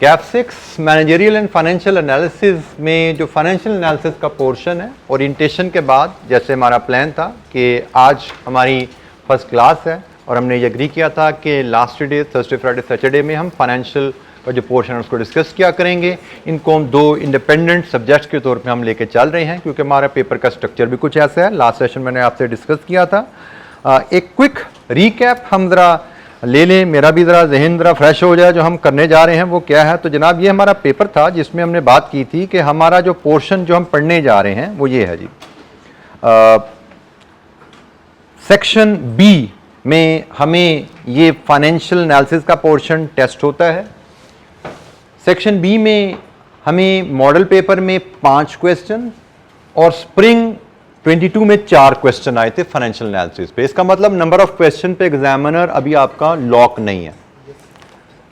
Kaif 6 managerial and financial analysis में जो financial analysis का पोर्शन है, ओरिएंटेशन के बाद जैसे हमारा प्लान था कि आज हमारी फर्स्ट क्लास है और हमने ये एग्री किया था कि last day Thursday Friday Saturday में हम फाइनेंशियल का जो पोर्शन है उसको डिस्कस किया करेंगे। इनको हम 2 इंडिपेंडेंट सब्जेक्ट्स के तौर पे हम लेके चल रहे हैं क्योंकि हमारा पेपर का स्ट्रक्चर भी कुछ ऐसा है। लास्ट सेशन मैंने आपसे डिस्कस किया था। एक क्विक रीकैप हम ज़रा ले लें, मेरा भी ज़रा जहन ज़रा फ्रेश हो जाए। जो हम करने जा रहे हैं वो क्या है, तो जनाब ये हमारा पेपर था जिसमें हमने बात की थी कि हमारा जो पोर्शन जो हम पढ़ने जा रहे हैं वो ये है जी। सेक्शन बी में हमें ये फाइनेंशियल एनालिसिस का पोर्शन टेस्ट होता है। सेक्शन बी में हमें मॉडल पेपर में 5 क्वेश्चन और स्प्रिंग 22 में 4 क्वेश्चन आए थे फाइनेंशियल एनालिसिस पे। इसका मतलब नंबर ऑफ क्वेश्चन पे एग्जामिनर अभी आपका लॉक नहीं है।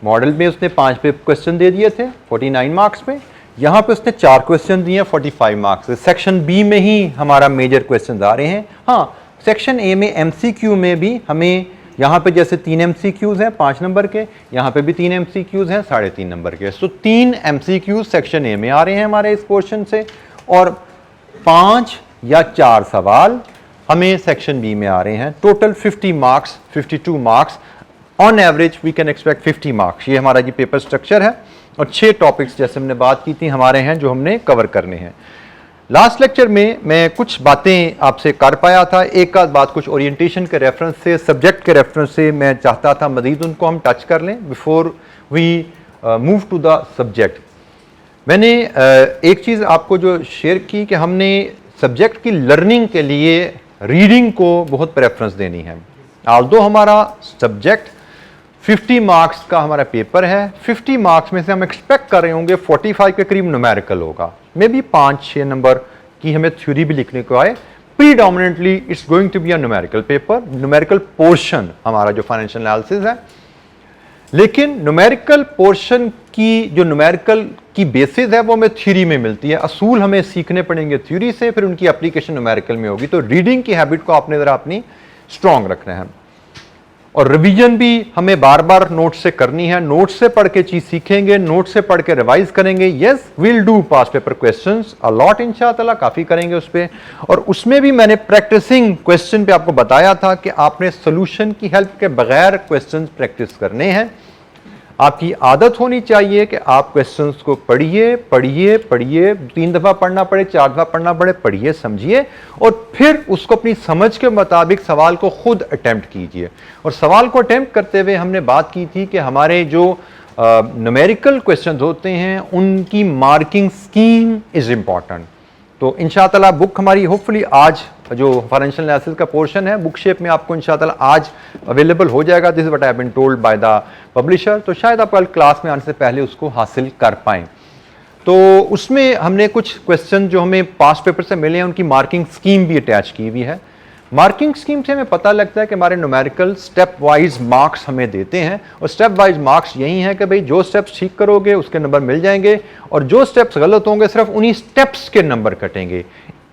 मॉडल में उसने 5 पे क्वेश्चन दे दिए थे 49 मार्क्स पे, यहाँ पे उसने 4 क्वेश्चन दिए 45 मार्क्स से। सेक्शन बी में ही हमारा मेजर क्वेश्चन आ रहे हैं। हाँ, सेक्शन ए में MCQ में भी हमें यहाँ पे जैसे 3 MCQs हैं 5 नंबर के, यहाँ पे भी 3 MCQs हैं 3.5 नंबर के। सो 3 MCQs सेक्शन ए में आ रहे हैं हमारे इस पोर्शन से और 5 या 4 सवाल हमें सेक्शन बी में आ रहे हैं। Total 50 marks, 52 marks on average we can expect 50 marks. ये हमारा जी पेपर स्ट्रक्चर है और 6 टॉपिक्स जैसे हमने बात की थी हमारे हैं जो हमने कवर करने हैं। लास्ट लेक्चर में मैं कुछ बातें आपसे कर पाया था, एक आध बात कुछ ओरिएंटेशन के रेफरेंस से, सब्जेक्ट के रेफरेंस से मैं चाहता था मजीद उनको हम टच कर लें before we move to the subject. मैंने एक चीज़ आपको जो शेयर की कि हमने सब्जेक्ट की लर्निंग के लिए रीडिंग को बहुत प्रेफरेंस देनी है। ऑल्दो हमारा सब्जेक्ट 50 मार्क्स का हमारा पेपर है, 50 मार्क्स में से हम एक्सपेक्ट कर रहे होंगे 45 के करीब न्यूमेरिकल होगा, मे बी 5-6 नंबर की हमें थ्योरी भी लिखने को आए। Predominantly it's going to be a numerical paper, numerical portion हमारा जो फाइनेंशियल एनालिसिस है। लेकिन न्यूमेरिकल पोर्शन की जो न्यूमेरिकल की बेसिस है वो हमें थ्योरी में मिलती है। असूल हमें सीखने पड़ेंगे थ्योरी से, फिर उनकी एप्लीकेशन न्यूमेरिकल में होगी। तो रीडिंग की हैबिट को आपने ज़रा अपनी स्ट्रांग रखना है और रिवीजन भी हमें बार बार नोट से करनी है। नोट से पढ़ के चीज सीखेंगे, नोट से पढ़ के रिवाइज करेंगे। Yes, will do pass paper questions a lot, इंशाअल्लाह काफी करेंगे उस पे। और उसमें भी मैंने प्रैक्टिसिंग क्वेश्चन पे आपको बताया था कि आपने सोल्यूशन की हेल्प के बगैर क्वेश्चंस प्रैक्टिस करने हैं। आपकी आदत होनी चाहिए कि आप क्वेश्चंस को पढ़िए पढ़िए पढ़िए, 3 दफा पढ़ना पड़े 4 दफा पढ़ना पड़े, पढ़िए समझिए और फिर उसको अपनी समझ के मुताबिक सवाल को खुद अटेम्प्ट कीजिए। और सवाल को अटेम्प्ट करते हुए हमने बात की थी कि हमारे जो न्यूमेरिकल क्वेश्चन होते हैं उनकी मार्किंग स्कीम इज इंपॉर्टेंट। तो इंशाअल्लाह बुक हमारी होपफुली आज जो फाइनेंशियल एनालिसिस का पोर्शन है बुक शेप में आपको इंशाअल्लाह आज अवेलेबल हो जाएगा। This is what I have been told by the publisher. तो शायद आप कल क्लास में आने से पहले उसको हासिल कर पाएं। तो उसमें हमने कुछ क्वेश्चन जो हमें पास्ट पेपर से मिले हैं उनकी मार्किंग स्कीम भी अटैच की हुई है। मार्किंग स्कीम से हमें पता लगता है कि हमारे न्यूमेरिकल स्टेप वाइज मार्क्स हमें देते हैं और स्टेप वाइज मार्क्स यही हैं कि भाई जो स्टेप्स ठीक करोगे उसके नंबर मिल जाएंगे और जो स्टेप्स गलत होंगे सिर्फ उन्हीं स्टेप्स के नंबर कटेंगे।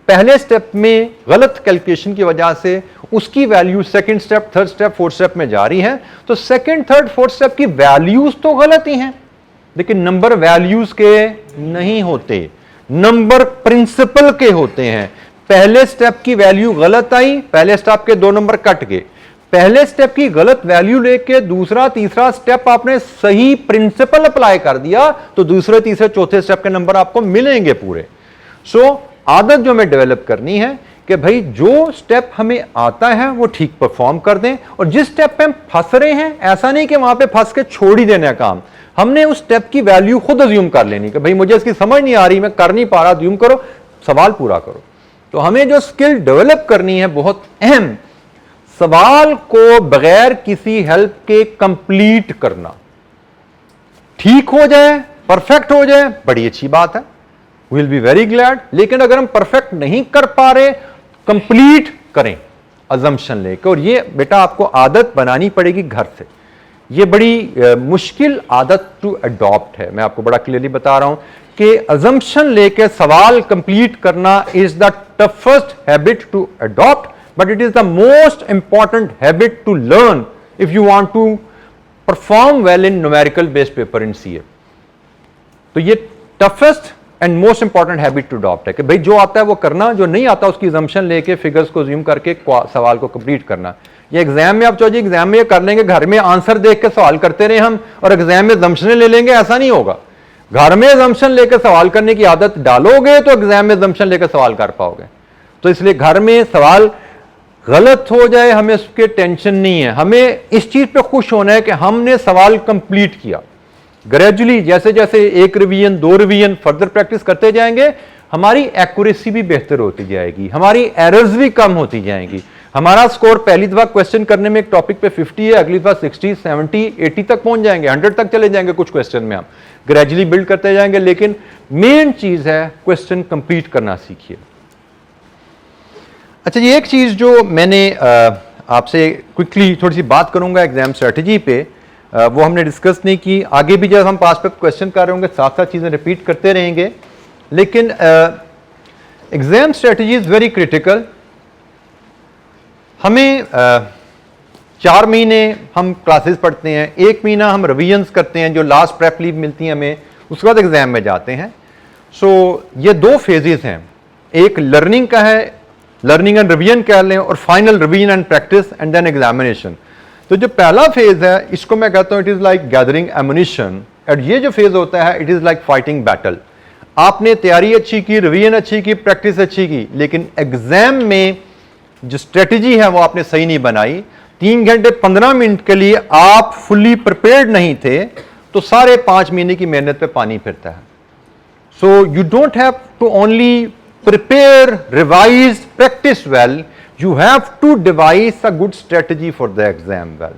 पहले स्टेप में गलत कैलकुलेशन की वजह से उसकी value second step, third step, fourth step में जा रही है। तो सेकंड, थर्ड, फोर्थ स्टेप की वैल्यूज तो गलत ही हैं लेकिन नंबर वैल्यूज के नहीं होते, नंबर प्रिंसिपल के होते हैं। पहले स्टेप की वैल्यू गलत आई, पहले स्टेप के 2 नंबर कट गए। पहले स्टेप की गलत वैल्यू लेके दूसरा तीसरा स्टेप आपने सही प्रिंसिपल अप्लाई कर दिया तो दूसरे तीसरे चौथे स्टेप के नंबर आपको मिलेंगे पूरे। सो आदत जो हमें डेवलप करनी है कि भाई जो स्टेप हमें आता है वो ठीक परफॉर्म कर दें और जिस स्टेप पे हम फंस रहे हैं ऐसा नहीं कि वहां पे फंस के छोड़ ही देना काम। हमने उस स्टेप की वैल्यू खुद अज्यूम कर लेनी कि भाई मुझे इसकी समझ नहीं आ रही, मैं कर नहीं पा रहा, अज्यूम करो, सवाल पूरा करो। तो हमें जो स्किल डेवलप करनी है बहुत अहम, सवाल को बगैर किसी हेल्प के कंप्लीट करना। ठीक हो जाए, परफेक्ट हो जाए, बड़ी अच्छी बात है, विल बी वेरी ग्लैड। लेकिन अगर हम परफेक्ट नहीं कर पा रहे, कंप्लीट करें अजम्पशन लेकर। और ये बेटा आपको आदत बनानी पड़ेगी घर से। ये बड़ी मुश्किल आदत टू अडॉप्ट है। मैं आपको बड़ा क्लियरली बता रहा हूं कि अजम्पशन लेके सवाल कंप्लीट करना is the toughest habit to adopt, but it is the most important habit to learn if you want to perform well in numerical based paper in CA. तो ये toughest and most important habit to adopt है कि भाई जो आता है वो करना, जो नहीं आता उसकी assumption लेके फिगर्स को ज्यूम करके सवाल को कंप्लीट करना। ये एग्जाम में आप चलो जी एग्जाम में ये कर लेंगे, घर में आंसर देख के सवाल करते रहे हम और एग्जाम में assumption ले लेंगे, ऐसा नहीं होगा। घर में assumption लेकर सवाल करने की आदत डालोगे तो एग्जाम में assumption लेकर सवाल कर पाओगे। तो इसलिए घर में सवाल गलत हो जाए हमें उसके टेंशन नहीं है, हमें इस चीज पे खुश होना है कि हमने सवाल कंप्लीट किया। ग्रेजुअली जैसे जैसे एक रिवीजन, 2 रिवीजन फर्दर प्रैक्टिस करते जाएंगे, हमारी एक्यूरेसी भी बेहतर होती जाएगी, हमारी एरर्स भी कम होती जाएंगी। हमारा स्कोर पहली दफा क्वेश्चन करने में एक टॉपिक पे 50 है, अगली दफा 60, 70, 80 तक पहुंच जाएंगे, 100 तक चले जाएंगे कुछ क्वेश्चन में। हम ग्रेजुअली बिल्ड करते जाएंगे, लेकिन मेन चीज है क्वेश्चन कंप्लीट करना सीखिए। अच्छा, ये एक चीज जो मैंने आपसे क्विकली थोड़ी सी बात करूंगा एग्जाम स्ट्रेटजी पे, वो हमने डिस्कस नहीं की। आगे भी जब हम पास पे क्वेश्चन कर रहे होंगे साथ साथ चीजें रिपीट करते रहेंगे, लेकिन exam strategy is very critical. हमें 4 महीने हम क्लासेस पढ़ते हैं, 1 महीना हम रिविजन्स करते हैं जो लास्ट प्रेप लीव मिलती है हमें, उसके बाद एग्जाम में जाते हैं। सो ये 2 फेजेस हैं, एक लर्निंग का है, लर्निंग एंड रिवीजन कह लें, और final revision and practice and then examination. तो जो पहला फेज है इसको मैं कहता हूं it is like gathering ammunition, और ये जो फेज होता है it is like fighting battle. आपने तैयारी अच्छी की, रिवीजन अच्छी की, प्रैक्टिस अच्छी की, लेकिन एग्जाम में जो स्ट्रेटजी है वो आपने सही नहीं बनाई, 3 घंटे 15 मिनट के लिए आप फुल्ली प्रिपेयर्ड नहीं थे, तो सारे 5 महीने की मेहनत पे पानी फिरता है। So you don't have to only prepare, revise, practice well, you have to devise a good strategy for the exam well.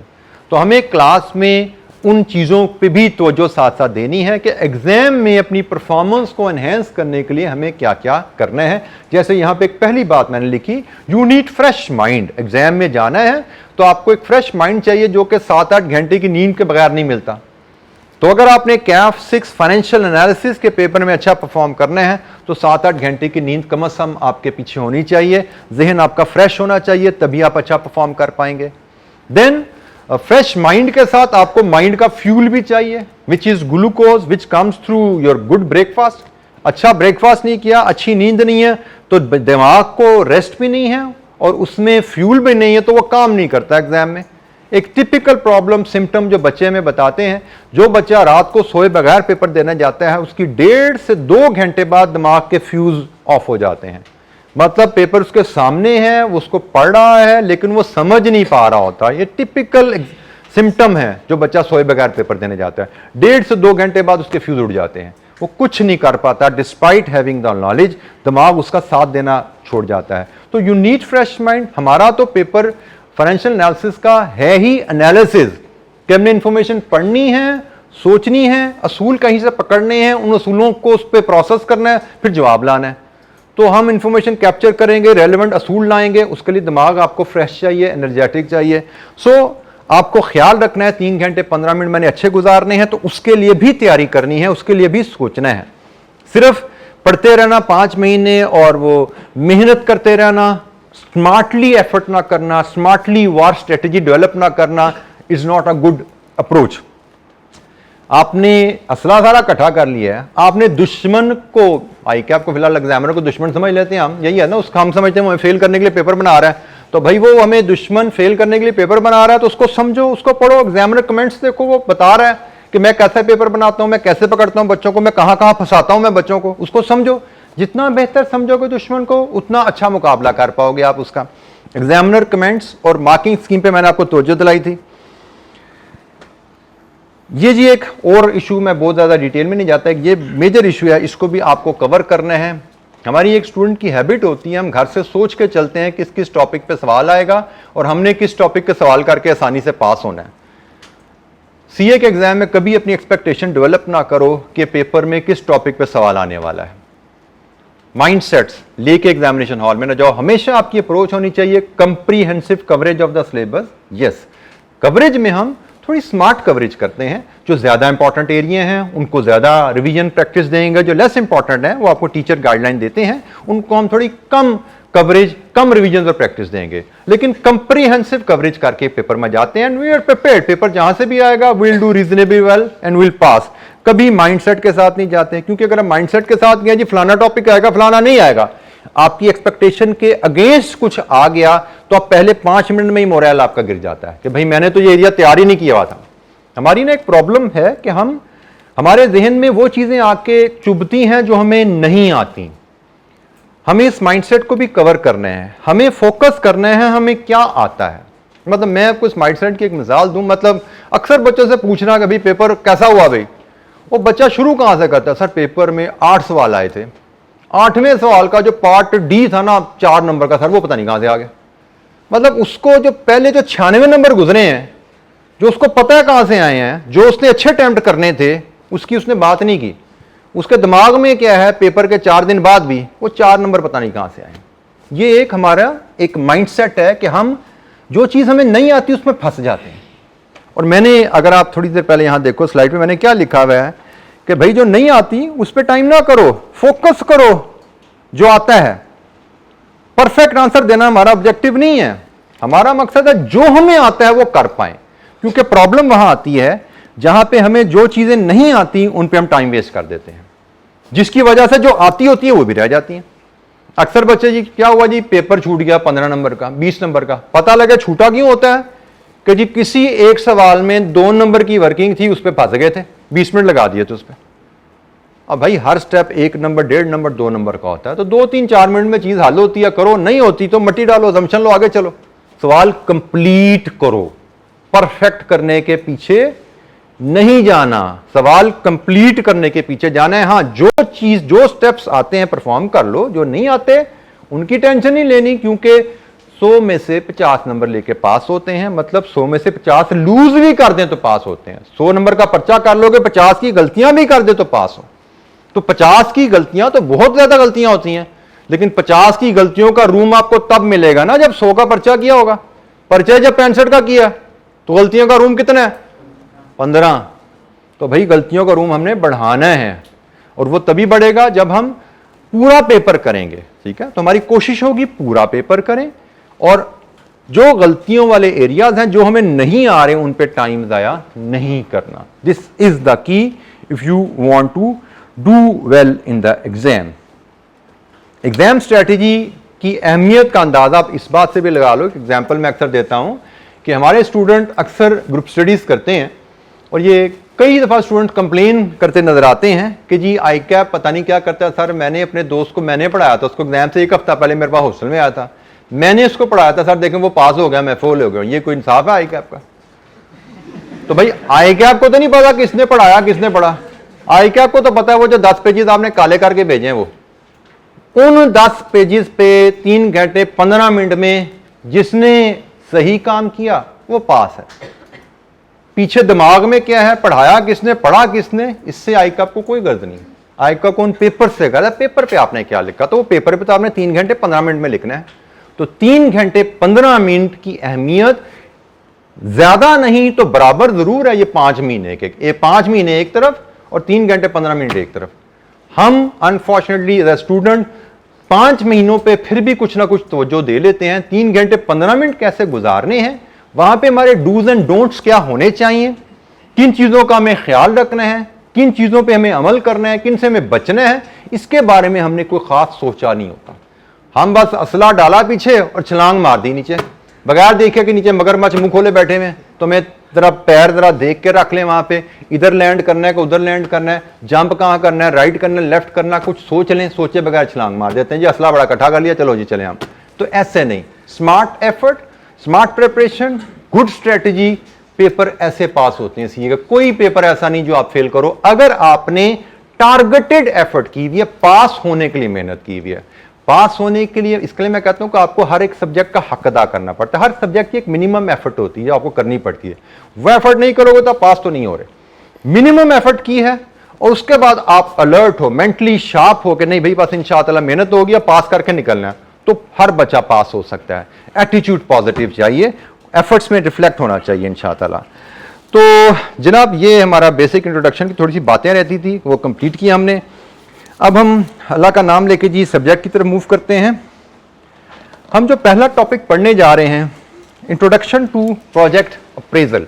तो हमें क्लास में उन चीज़ों पे भी तवज्जो साथ साथ देनी है कि एग्जाम में अपनी परफॉर्मेंस को एनहेंस करने के लिए हमें क्या क्या करना है। जैसे यहाँ पे एक पहली बात मैंने लिखी, you need fresh mind. Exam में जाना है तो आपको एक फ्रेश माइंड चाहिए जो कि 7-8 घंटे की नींद के बगैर नहीं मिलता। तो अगर आपने कैफ 6 फाइनेंशियल एनालिसिस के पेपर में अच्छा परफॉर्म करना है तो 7-8 घंटे की नींद कम से कम आपके पीछे होनी चाहिए, जहन आपका फ्रेश होना चाहिए, तभी आप अच्छा परफॉर्म कर पाएंगे। देन फ्रेश माइंड के साथ आपको माइंड का फ्यूल भी चाहिए, which is glucose, which comes through your good breakfast. अच्छा ब्रेकफास्ट नहीं किया, अच्छी नींद नहीं है, तो दिमाग को रेस्ट भी नहीं है और उसमें फ्यूल भी नहीं है, तो वो काम नहीं करता एग्जाम में। एक टिपिकल प्रॉब्लम सिम्टम जो बच्चे में बताते हैं, जो बच्चा रात को सोए बगैर पेपर देने जाता है उसकी 1.5 से 2 घंटे बाद दिमाग के फ्यूज ऑफ हो जाते हैं। मतलब पेपर उसके सामने है, वो उसको पढ़ रहा है लेकिन वो समझ नहीं पा रहा होता। ये टिपिकल सिम्टम है जो बच्चा सोए बगैर पेपर देने जाता है, 1.5 से 2 घंटे बाद उसके फ्यूज उड़ जाते हैं, वो कुछ नहीं कर पाता। डिस्पाइट हैविंग द नॉलेज, दिमाग उसका साथ देना छोड़ जाता है। तो यू नीड फ्रेश माइंड। हमारा तो पेपर फाइनेंशियल एनालिसिस का है ही एनालिसिस, कि हमने इंफॉर्मेशन पढ़नी है, सोचनी है, असूल कहीं से पकड़ने हैं, उन असूलों को उस पर प्रोसेस करना है, फिर जवाब लाना है। तो हम इंफॉर्मेशन कैप्चर करेंगे, रेलेवेंट असूल लाएंगे, उसके लिए दिमाग आपको फ्रेश चाहिए, एनर्जेटिक चाहिए। सो आपको ख्याल रखना है 3 घंटे 15 मिनट मैंने अच्छे गुजारने हैं, तो उसके लिए भी तैयारी करनी है, उसके लिए भी सोचना है। सिर्फ पढ़ते रहना 5 महीने और वो मेहनत करते रहना, स्मार्टली एफर्ट ना करना, स्मार्टली वार स्ट्रेटेजी डेवलप ना करना is not a good approach. आपने असला सारा इकट्ठा कर लिया है, आपने दुश्मन को, आई क्या आपको फिलहाल एग्जामिनर को दुश्मन समझ लेते हैं हम, यही है ना, उसका हम समझते हैं वो फेल करने के लिए पेपर बना रहा है, तो भाई वो हमें दुश्मन फेल करने के लिए पेपर बना रहा है तो उसको समझो, उसको पढ़ो, एग्जामिनर कमेंट्स देखो, वो बता रहा है कि मैं कैसे पेपर बनाता हूं, मैं कैसे पकड़ता हूं बच्चों को, मैं कहां कहां फंसाता हूं मैं बच्चों को, उसको समझो। जितना बेहतर समझोगे दुश्मन को उतना अच्छा मुकाबला कर पाओगे आप उसका। एग्जामिनर कमेंट्स और मार्किंग स्कीम पे मैंने आपको तवज्जो दिलाई थी। ये जी एक और इशू, मैं बहुत ज्यादा डिटेल में नहीं जाता, ये मेजर इशू है, इसको भी आपको कवर करना है। हमारी एक स्टूडेंट की हैबिट होती है, हम घर से सोच के चलते हैं किस किस टॉपिक पे सवाल आएगा और हमने किस टॉपिक पे सवाल करके आसानी से पास होना है। सीए के एग्जाम में कभी अपनी एक्सपेक्टेशन डेवलप ना करो कि पेपर में किस टॉपिक पे सवाल आने वाला है। माइंडसेट्स लेके एग्जामिनेशन हॉल में ना जाओ, हमेशा आपकी अप्रोच होनी चाहिए comprehensive coverage of the syllabus. Yes, coverage में हम थोड़ी स्मार्ट कवरेज करते हैं, जो ज्यादा इंपॉर्टेंट एरिया हैं उनको ज्यादा रिवीजन प्रैक्टिस देंगे, जो लेस इंपॉर्टेंट है वो आपको टीचर गाइडलाइन देते हैं, उनको हम थोड़ी कम कवरेज, कम रिवीजन और प्रैक्टिस देंगे, लेकिन कंप्रीहेंसिव कवरेज करके पेपर में जाते हैं। And we are prepared, paper जहां से भी आएगा will do reasonably well and will pass. कभी माइंडसेट के साथ नहीं जाते, क्योंकि अगर आप माइंडसेट के साथ गए जी फलाना टॉपिक आएगा फलाना नहीं आएगा, आपकी एक्सपेक्टेशन के अगेंस्ट कुछ आ गया तो आप पहले 5 मिनट में ही मोरल आपका गिर जाता है कि भाई मैंने तो ये एरिया तैयार ही नहीं किया हुआ था। हमारी ना एक प्रॉब्लम है कि हमारे जहन में वो चीजें आके चुभती हैं जो हमें नहीं आती। हमें इस माइंडसेट को भी कवर करना है, हमें फोकस करना है हमें क्या आता है। मतलब मैं आपको इस माइंडसेट की एक मिसाल दूं, मतलब अक्सर बच्चों से पूछना कि भाई पेपर कैसा हुआ भाई, वो बच्चा शुरू कहां से करता है, सर पेपर में 8 सवाल आए थे, 8वें सवाल का जो पार्ट डी था ना 4 नंबर का, सर वो पता नहीं कहां से आ गया। मतलब उसको जो पहले जो 96 नंबर गुजरे हैं, जो उसको पता है कहां से आए हैं, जो उसने अच्छे अटेम्प्ट करने थे उसकी उसने बात नहीं की। उसके दिमाग में क्या है, पेपर के 4 दिन बाद भी वो 4 नंबर पता नहीं कहां से आए। ये एक हमारा एक माइंडसेट है कि हम जो चीज हमें नहीं आती उसमें फंस जाते हैं। और मैंने, अगर आप थोड़ी देर पहले यहां देखो स्लाइड पे मैंने क्या लिखा हुआ है कि भाई जो नहीं आती उस पर टाइम ना करो, फोकस करो जो आता है। परफेक्ट आंसर देना हमारा ऑब्जेक्टिव नहीं है, हमारा मकसद है जो हमें आता है वो कर पाए। क्योंकि प्रॉब्लम वहां आती है जहां पे हमें जो चीजें नहीं आती उन पे हम टाइम वेस्ट कर देते हैं, जिसकी वजह से जो आती होती है वो भी रह जाती हैं। अक्सर बच्चे जी क्या हुआ जी पेपर छूट गया 15 नंबर का 20 नंबर का, पता लगे छूटा क्यों होता है कि जी किसी एक सवाल में 2 नंबर की वर्किंग थी, उस पर फंस गए थे, 20 मिनट लगा दिए थे उस पर। अब भाई हर स्टेप 1 नंबर 1.5 नंबर 2 नंबर का होता है, तो 2-3-4 मिनट में चीज हल होती है, करो, नहीं होती तो मट्टी डालो, असम्पशन लो, आगे चलो। सवाल कंप्लीट करो, परफेक्ट करने के पीछे नहीं जाना, सवाल कंप्लीट करने के पीछे जाना है। हां जो चीज जो स्टेप्स आते हैं परफॉर्म कर लो, जो नहीं आते उनकी टेंशन नहीं लेनी, क्योंकि 100 में से 50 नंबर लेके पास होते हैं। मतलब 100 में से 50 लूज भी कर दें तो पास होते हैं। 100 नंबर का पर्चा कर लोगे, 50 की गलतियां भी कर दे तो पास हो। तो 50 की गलतियां तो बहुत ज्यादा गलतियां होती हैं, लेकिन 50 की गलतियों का रूम आपको तब मिलेगा ना जब 100 का पर्चा किया होगा। पर्चा जब 65 का किया तो गलतियों का रूम कितना है, 15। तो भाई गलतियों का रूम हमने बढ़ाना है, और वो तभी बढ़ेगा जब हम पूरा पेपर करेंगे। ठीक है, तो हमारी कोशिश होगी पूरा पेपर करें, और जो गलतियों वाले एरियाज हैं जो हमें नहीं आ रहे उन पे टाइम जाया नहीं करना। This is the key if you want to do well in the exam. Exam strategy की अहमियत का अंदाजा आप इस बात से भी लगा लो। एग्जाम्पल मैं अक्सर देता हूं कि हमारे स्टूडेंट अक्सर ग्रुप स्टडीज करते हैं, और ये कई दफ़ा स्टूडेंट कंप्लेन करते नजर आते हैं कि जी आई कैप पता नहीं क्या करता है सर, मैंने अपने दोस्त को मैंने पढ़ाया था, उसको एग्जाम से 1 हफ्ता पहले मेरे पास हॉस्टल में आया था, मैंने उसको पढ़ाया था सर, देखें वो पास हो गया, मैं फेल हो गया। ये कोई इंसाफ है आई कैप का? तो भाई आई कैप को तो नहीं पता किसने पढ़ाया किसने पढ़ा, आई कैप को तो पता है वो जो 10 पेजेस आपने काले करके भेजे हैं, वो उन 10 पेजेस पे 3 घंटे 15 मिनट में जिसने सही काम किया वो पास है। पीछे दिमाग में क्या है, पढ़ाया किसने, पढ़ा किसने, इससे आई कैप को कोई गर्ज नहीं। आई कैप को उन पेपर से कहता है पेपर पे आपने क्या लिखा, तो वो पेपर पे तो आपने 3 घंटे 15 मिनट में लिखना है। तो 3 घंटे 15 मिनट की अहमियत ज्यादा नहीं तो बराबर जरूर है ये 5 महीने के, ये 5 महीने एक तरफ और 3 घंटे 15 मिनट एक तरफ। हम अनफॉर्चुनेटली एज ए स्टूडेंट 5 महीनों पे फिर भी कुछ ना कुछ तवज्जो दे लेते हैं। 3 घंटे 15 मिनट कैसे गुजारने हैं, वहां पे हमारे डूज एंड डोंट्स क्या होने चाहिए, किन चीजों का हमें ख्याल रखना है, किन चीजों पे हमें अमल करना है, किन से हमें बचना है, इसके बारे में हमने कोई खास सोचा नहीं होता। हम बस असला डाला पीछे और छलांग मार दी नीचे, बगैर देखे कि नीचे मगरमच्छ मुंह खोले बैठे हुए, तो मैं जरा पैर जरा देख के रख लें, वहां पे इधर लैंड करना है कि उधर लैंड करना है, जंप कहां करना है, राइट करना है लेफ्ट करना, कुछ सोच लें, सोचे बगैर छलांग मार देते हैं जी, असला बड़ा इकट्ठा कर लिया चलो जी चले हम। तो ऐसे नहीं, smart effort, smart preparation, good strategy, paper ऐसे पास होते हैं। सीखिएगा, कोई पेपर ऐसा नहीं जो आप फेल करो अगर आपने टारगेटेड एफर्ट की हुई है, पास होने के लिए मेहनत की हुई है। पास होने के लिए, इसके लिए मैं कहता हूं कि आपको हर एक सब्जेक्ट का हक अदा करना पड़ता है। हर सब्जेक्ट की एक मिनिमम एफर्ट होती है जो आपको करनी पड़ती है, वो एफर्ट नहीं करोगे तो आप पास तो नहीं हो रहे। मिनिमम एफर्ट की है और उसके बाद आप अलर्ट हो, मेंटली शार्प हो कि नहीं भाई बस इंशाअल्लाह मेहनत होगी, पास करके निकलना है, तो हर बच्चा पास हो सकता है। एटीट्यूड पॉजिटिव चाहिए, एफर्ट्स में रिफ्लेक्ट होना चाहिए इंशाअल्लाह। तो जनाब ये हमारा बेसिक इंट्रोडक्शन की थोड़ी सी बातें रहती थी, वो कंप्लीट किया हमने। अब हम अल्लाह का नाम लेके जी सब्जेक्ट की तरफ मूव करते हैं। हम जो पहला टॉपिक पढ़ने जा रहे हैं, इंट्रोडक्शन टू प्रोजेक्ट अप्रेजल।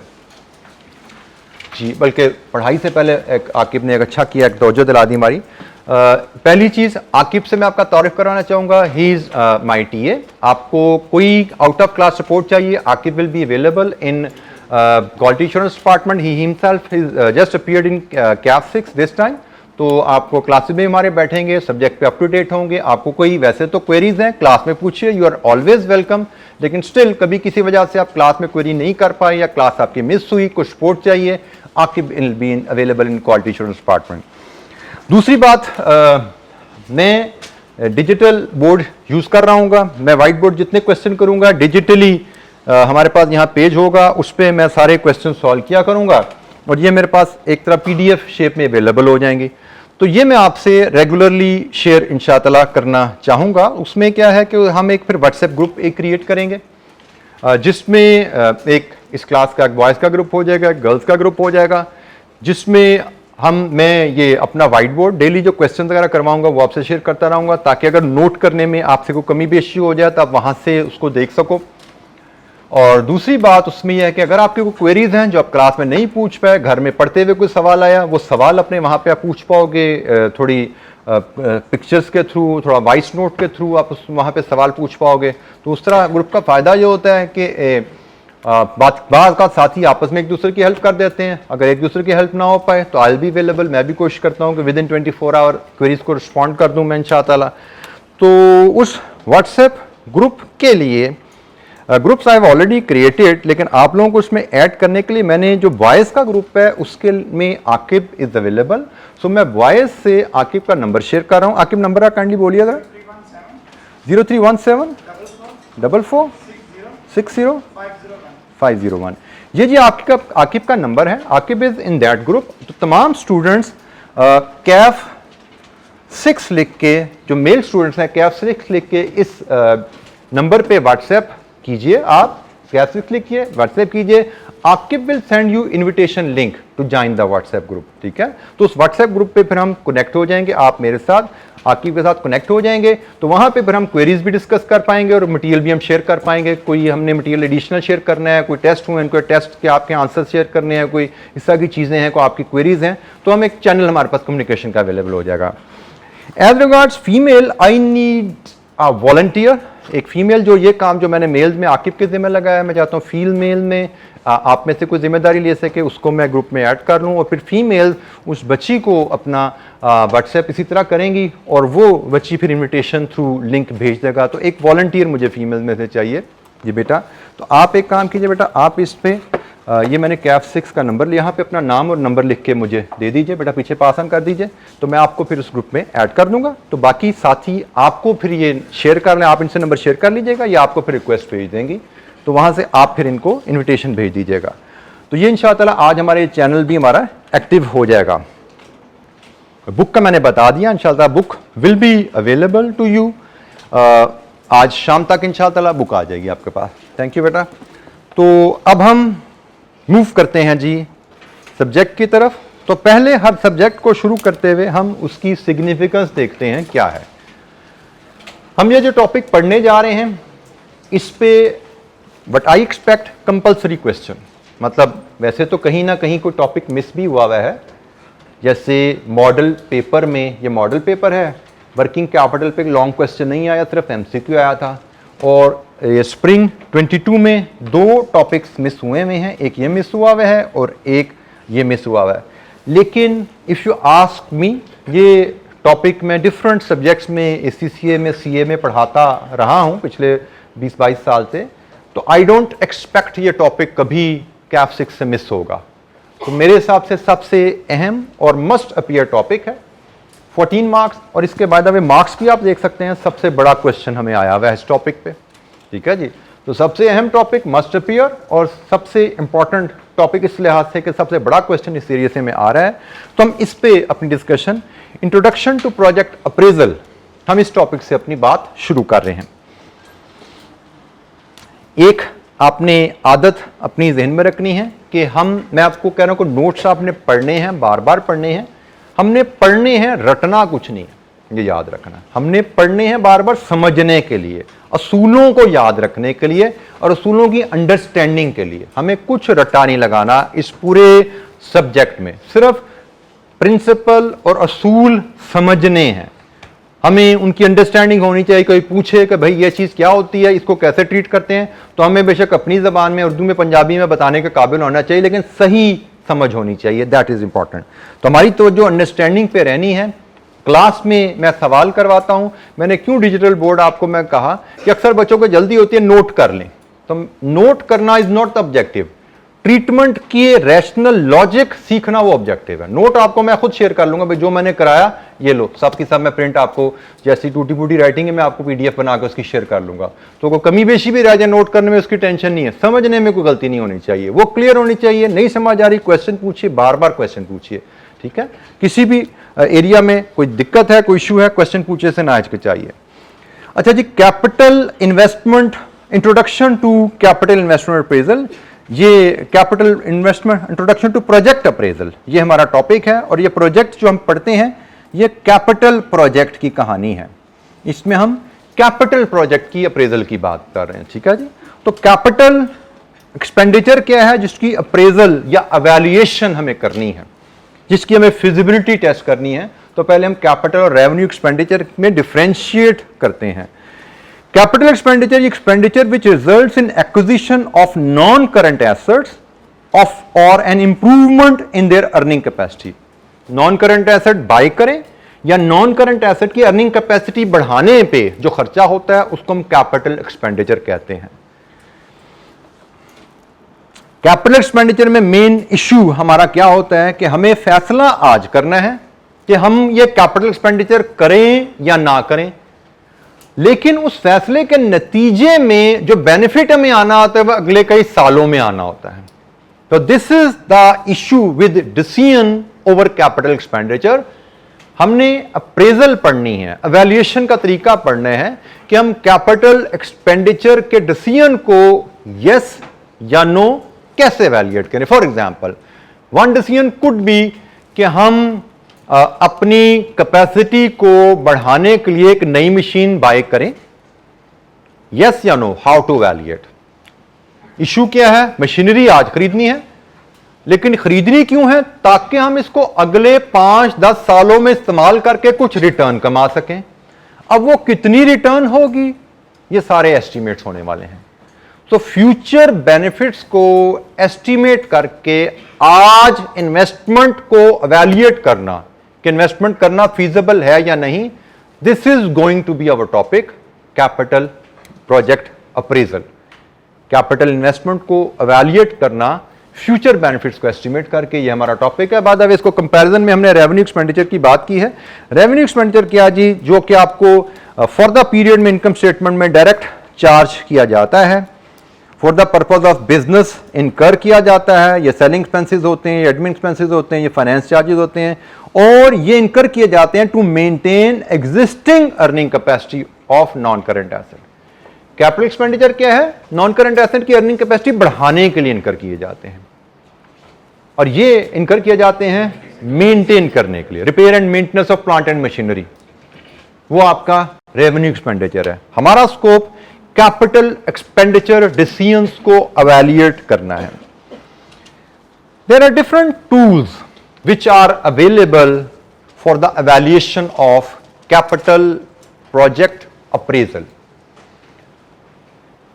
जी, बल्कि पढ़ाई से पहले आकिब ने एक अच्छा किया, एक तवज्जो दिला दी हमारी। पहली चीज़, आकिब से मैं आपका तारुफ कराना चाहूँगा। He is my TA. आपको कोई आउट ऑफ क्लास सपोर्ट चाहिए, Aqib will be available in quality assurance department. He himself just appeared in Kaif 6 this time. तो आपको क्लासेस में हमारे बैठेंगे, सब्जेक्ट पे अप टू डेट होंगे। आपको कोई वैसे तो क्वेरीज हैं क्लास में पूछिए, यू आर ऑलवेज वेलकम। लेकिन स्टिल कभी किसी वजह से आप क्लास में क्वेरी नहीं कर पाए या क्लास आपकी मिस हुई, कुछ सपोर्ट चाहिए, Aqib will be available in quality assurance department. दूसरी बात, मैं डिजिटल बोर्ड यूज़ कर रहा हूँ। मैं वाइट बोर्ड जितने क्वेश्चन करूँगा डिजिटली हमारे पास यहाँ पेज होगा, उस पर मैं सारे क्वेश्चन सॉल्व किया करूँगा और ये मेरे पास एक तरह PDF शेप में अवेलेबल हो जाएंगी। तो ये मैं आपसे रेगुलरली शेयर इंशाअल्लाह करना चाहूँगा। उसमें क्या है कि हम एक फिर व्हाट्सएप ग्रुप एक क्रिएट करेंगे जिसमें एक इस क्लास का एक बॉयज़ का ग्रुप हो जाएगा, एक गर्ल्स का ग्रुप हो जाएगा, जिसमें मैं ये अपना वाइट बोर्ड डेली जो क्वेश्चन वगैरह करवाऊंगा वो आपसे शेयर करता रहूँगा, ताकि अगर नोट करने में आपसे कोई कमी बेशी हो जाए तो आप वहाँ से उसको देख सको। और दूसरी बात उसमें यह है कि अगर आपके कोई क्वेरीज हैं जो आप क्लास में नहीं पूछ पाए, घर में पढ़ते हुए कोई सवाल आया, वो सवाल अपने वहाँ पे आप पूछ पाओगे, थोड़ी पिक्चर्स के थ्रू, थोड़ा वॉइस नोट के थ्रू आप वहाँ पे सवाल पूछ पाओगे। तो उस तरह ग्रुप का फ़ायदा ये होता है कि बात का साथी आपस में एक दूसरे की हेल्प कर देते हैं। अगर एक दूसरे की हेल्प ना हो पाए तो आई विल बी अवेलेबल। मैं भी कोशिश करता हूँ कि विद इन 24 आवर क्वेरीज को रिस्पॉन्ड कर दूँ मैं इंशाअल्लाह। तो उस व्हाट्सएप ग्रुप के लिए groups I have already created, लेकिन आप लोगों को उसमें ऐड करने के लिए मैंने जो वॉइस का ग्रुप है उसके में आकिब इज अवेलेबल। सो मैं वॉइस से आकिब का नंबर शेयर कर रहा हूँ। आकिब नंबर आप काइंडली बोलिएगा। 0317 44 60 501। ये जी आकिब का नंबर है। Aqib is in that group. तो तमाम स्टूडेंट्स कैफ 6 लिख के, जो मेल स्टूडेंट्स हैं कैफ 6 लिख के इस नंबर पे व्हाट्सएप कीजिए। आप कैफ 6 लिखिए, व्हाट्सएप कीजिए। Aqib will send you invitation link to join the WhatsApp group. ठीक है, तो उस व्हाट्सएप ग्रुप पे फिर हम कनेक्ट हो जाएंगे, आप मेरे साथ आकिब के साथ कनेक्ट हो जाएंगे। तो वहाँ पे फिर हम क्वेरीज भी डिस्कस कर पाएंगे और मटेरियल भी हम शेयर कर पाएंगे। कोई हमने मटेरियल एडिशनल शेयर करना है, कोई टेस्ट हुए हैं, कोई टेस्ट के आपके आंसर शेयर करने हैं, कोई इस तरह की चीज़ें हैं, कोई आपकी क्वेरीज हैं, तो हम एक चैनल हमारे पास कम्युनिकेशन का अवेलेबल हो जाएगा। As regards female, I need a volunteer. एक फीमेल जो ये काम जो मैंने मेल में आकिब के जिम्मे लगाया, मैं चाहता हूँ फीमेल में आप में से कोई जिम्मेदारी ले सके, उसको मैं ग्रुप में ऐड कर लूँ और फिर फीमेल उस बच्ची को अपना व्हाट्सएप इसी तरह करेंगी और वो बच्ची फिर इनविटेशन थ्रू लिंक भेज देगा। तो एक वॉलंटियर मुझे फीमेल में से चाहिए जी बेटा। तो आप एक काम कीजिए बेटा, आप इस पे ये मैंने कैफ 6 का नंबर लिया, यहाँ पे अपना नाम और नंबर लिख के मुझे दे दीजिए बेटा, पीछे पास ऑन कर दीजिए, तो मैं आपको फिर उस ग्रुप में ऐड कर दूंगा। तो बाकी साथी आपको फिर ये शेयर कर लें, आप इनसे नंबर शेयर कर लीजिएगा या आपको फिर रिक्वेस्ट भेज देंगी, तो वहाँ से आप फिर इनको इन्विटेशन भेज दीजिएगा। तो ये इंशाअल्लाह आज हमारे चैनल भी हमारा एक्टिव हो जाएगा। बुक का मैंने बता दिया, इंशाअल्लाह book will be available to you. आज शाम तक इंशाअल्लाह बुक आ जाएगी आपके पास। थैंक यू बेटा। तो अब हम मूव करते हैं जी सब्जेक्ट की तरफ। तो पहले हर सब्जेक्ट को शुरू करते हुए हम उसकी सिग्निफिकेंस देखते हैं क्या है। हम ये जो टॉपिक पढ़ने जा रहे हैं इस पे but I expect compulsory question, मतलब वैसे तो कहीं ना कहीं कोई टॉपिक मिस भी हुआ है, जैसे मॉडल पेपर में, ये मॉडल पेपर है, वर्किंग कैपिटल पे लॉन्ग क्वेश्चन नहीं आया, सिर्फ MCQ आया था। और ये स्प्रिंग 22 में 2 टॉपिक्स मिस हुए हैं, एक ये मिस हुआ है और एक ये मिस हुआ है। लेकिन इफ़ यू आस्क मी, ये टॉपिक मैं डिफरेंट सब्जेक्ट्स में ACCA में CA में पढ़ाता रहा हूँ पिछले 20-22 साल से, तो आई डोंट एक्सपेक्ट ये टॉपिक कभी कैफ 6 से मिस होगा। तो मेरे हिसाब से सबसे अहम और मस्ट अपीयर टॉपिक है, 14 मार्क्स, और इसके बाद में मार्क्स भी आप देख सकते हैं, सबसे बड़ा क्वेश्चन हमें आया हुआ है इस टॉपिक पे। ठीक है जी, तो सबसे अहम टॉपिक मस्ट अपीयर और सबसे इंपॉर्टेंट टॉपिक इस लिहाज से कि सबसे बड़ा क्वेश्चन इस एरिया से में आ रहा है। तो हम इस पे अपनी discussion, introduction to project appraisal, हम इस टॉपिक से अपनी बात शुरू कर रहे हैं। एक आपने आदत अपनी जहन में रखनी है कि मैं आपको कह रहा हूं कि नोट्स आपने पढ़ने हैं, बार बार पढ़ने हैं, हमने पढ़ने हैं, रटना कुछ नहीं है, ये याद रखना। हमने पढ़ने हैं बार बार समझने के लिए, असूलों को याद रखने के लिए और असूलों की अंडरस्टैंडिंग के लिए। हमें कुछ रट्टा नहीं लगाना। इस पूरे सब्जेक्ट में, सिर्फ प्रिंसिपल और असूल समझने हैं। हमें उनकी अंडरस्टैंडिंग होनी चाहिए। कोई पूछे कि भाई ये चीज़ क्या होती है, इसको कैसे ट्रीट करते हैं, तो हमें बेशक अपनी ज़बान में, उर्दू में, पंजाबी में बताने के काबिल होना चाहिए, लेकिन सही समझ होनी चाहिए। That is important. तो हमारी तो जो अंडरस्टैंडिंग पे रहनी है। क्लास में मैं सवाल करवाता हूं। मैंने क्यों डिजिटल बोर्ड आपको मैं कहा कि अक्सर बच्चों को जल्दी होती है नोट कर लें, तो नोट करना is not the objective. Treatment किए रैशनल लॉजिक सीखना वो ऑब्जेक्टिव है। नोट आपको मैं खुद शेयर कर लूंगा, भाई जो मैंने कराया ये लो, सब की सब मैं प्रिंट आपको, जैसी टूटी फूटी राइटिंग है मैं आपको पीडीएफ बना के उसकी शेयर कर लूंगा। तो कोई कमी बेशी भी रह जाए नोट करने में, उसकी टेंशन नहीं है। समझने में कोई गलती नहीं होनी चाहिए, वो क्लियर होनी चाहिए। नहीं समझ आ रही, क्वेश्चन पूछिए, बार बार क्वेश्चन पूछिए, ठीक है। किसी भी एरिया में कोई दिक्कत है, कोई इशू है, क्वेश्चन पूछे से ना हिचकिचाइए। अच्छा जी, capital investment, introduction to capital investment appraisal. ये capital investment introduction to project appraisal, ये हमारा टॉपिक है। और ये प्रोजेक्ट जो हम पढ़ते हैं, ये कैपिटल प्रोजेक्ट की कहानी है। इसमें हम कैपिटल प्रोजेक्ट की अप्रेजल की बात कर रहे हैं, ठीक है जी। तो कैपिटल एक्सपेंडिचर क्या है, जिसकी अप्रेजल या एवैल्यूएशन हमें करनी है, जिसकी हमें फिजिबिलिटी टेस्ट करनी है। तो पहले हम कैपिटल और रेवेन्यू एक्सपेंडिचर में डिफरेंशिएट करते हैं। Capital expenditure which results in acquisition of non current assets of और an improvement in their earning capacity. Non current asset buy करें या नॉन करंट एसेट की अर्निंग कैपेसिटी बढ़ाने पे जो खर्चा होता है, उसको हम कैपिटल एक्सपेंडिचर कहते हैं। कैपिटल एक्सपेंडिचर में मेन इश्यू हमारा क्या होता है कि हमें फैसला आज करना है कि हम ये कैपिटल एक्सपेंडिचर करें या ना करें, लेकिन उस फैसले के नतीजे में जो बेनिफिट हमें आना होता है वह अगले कई सालों में आना होता है। तो this is the issue with decision over capital expenditure. हमने अप्रेजल पढ़नी है, एवैल्यूएशन का तरीका पढ़ना है कि हम कैपिटल एक्सपेंडिचर के डिसीजन को यस या नो कैसे एवैल्यूएट करें। For example, one decision could be कि हम अपनी कैपेसिटी को बढ़ाने के लिए एक नई मशीन बाय करें, यस या no, how to evaluate. Issue क्या है, मशीनरी आज खरीदनी है, लेकिन खरीदनी क्यों है, ताकि हम इसको अगले 5-10 सालों में इस्तेमाल करके कुछ रिटर्न कमा सकें। अब वो कितनी रिटर्न होगी, ये सारे एस्टिमेट्स होने वाले हैं। तो फ्यूचर बेनिफिट्स को एस्टिमेट करके आज इन्वेस्टमेंट को एवैल्यूएट करना कि इन्वेस्टमेंट करना फीजिबल है या नहीं, this is going to be our topic, capital project appraisal. Capital investment को एवैल्यूएट करना, फ्यूचर बेनिफिट्स को एस्टिमेट करके, ये हमारा टॉपिक है। बाद अब इसको कंपैरिजन में हमने रेवेन्यू एक्सपेंडिचर की बात की है। रेवेन्यू एक्सपेंडिचर क्या जी, जो कि आपको फॉर द पीरियड में इनकम स्टेटमेंट में डायरेक्ट चार्ज किया जाता है, for the purpose of business इनकर किया जाता है। ये सेलिंग एक्सपेंसेस होते हैं, ये एडमिन एक्सपेंसेस होते हैं, ये फाइनेंस चार्जेस होते हैं, और ये इनकर किए जाते हैं to maintain existing earning capacity of non current asset. Capital expenditure क्या है, नॉन करंट एसेट की अर्निंग कैपेसिटी बढ़ाने के लिए इनकर किए जाते हैं, और ये इनकर किए जाते हैं मेंटेन करने के लिए, repair and maintenance of plant and machinery, वो आपका रेवेन्यू एक्सपेंडिचर है। हमारा स्कोप कैपिटल एक्सपेंडिचर डिसीजंस को एवैल्यूएट करना है। There are different tools which are available for the evaluation of capital project appraisal।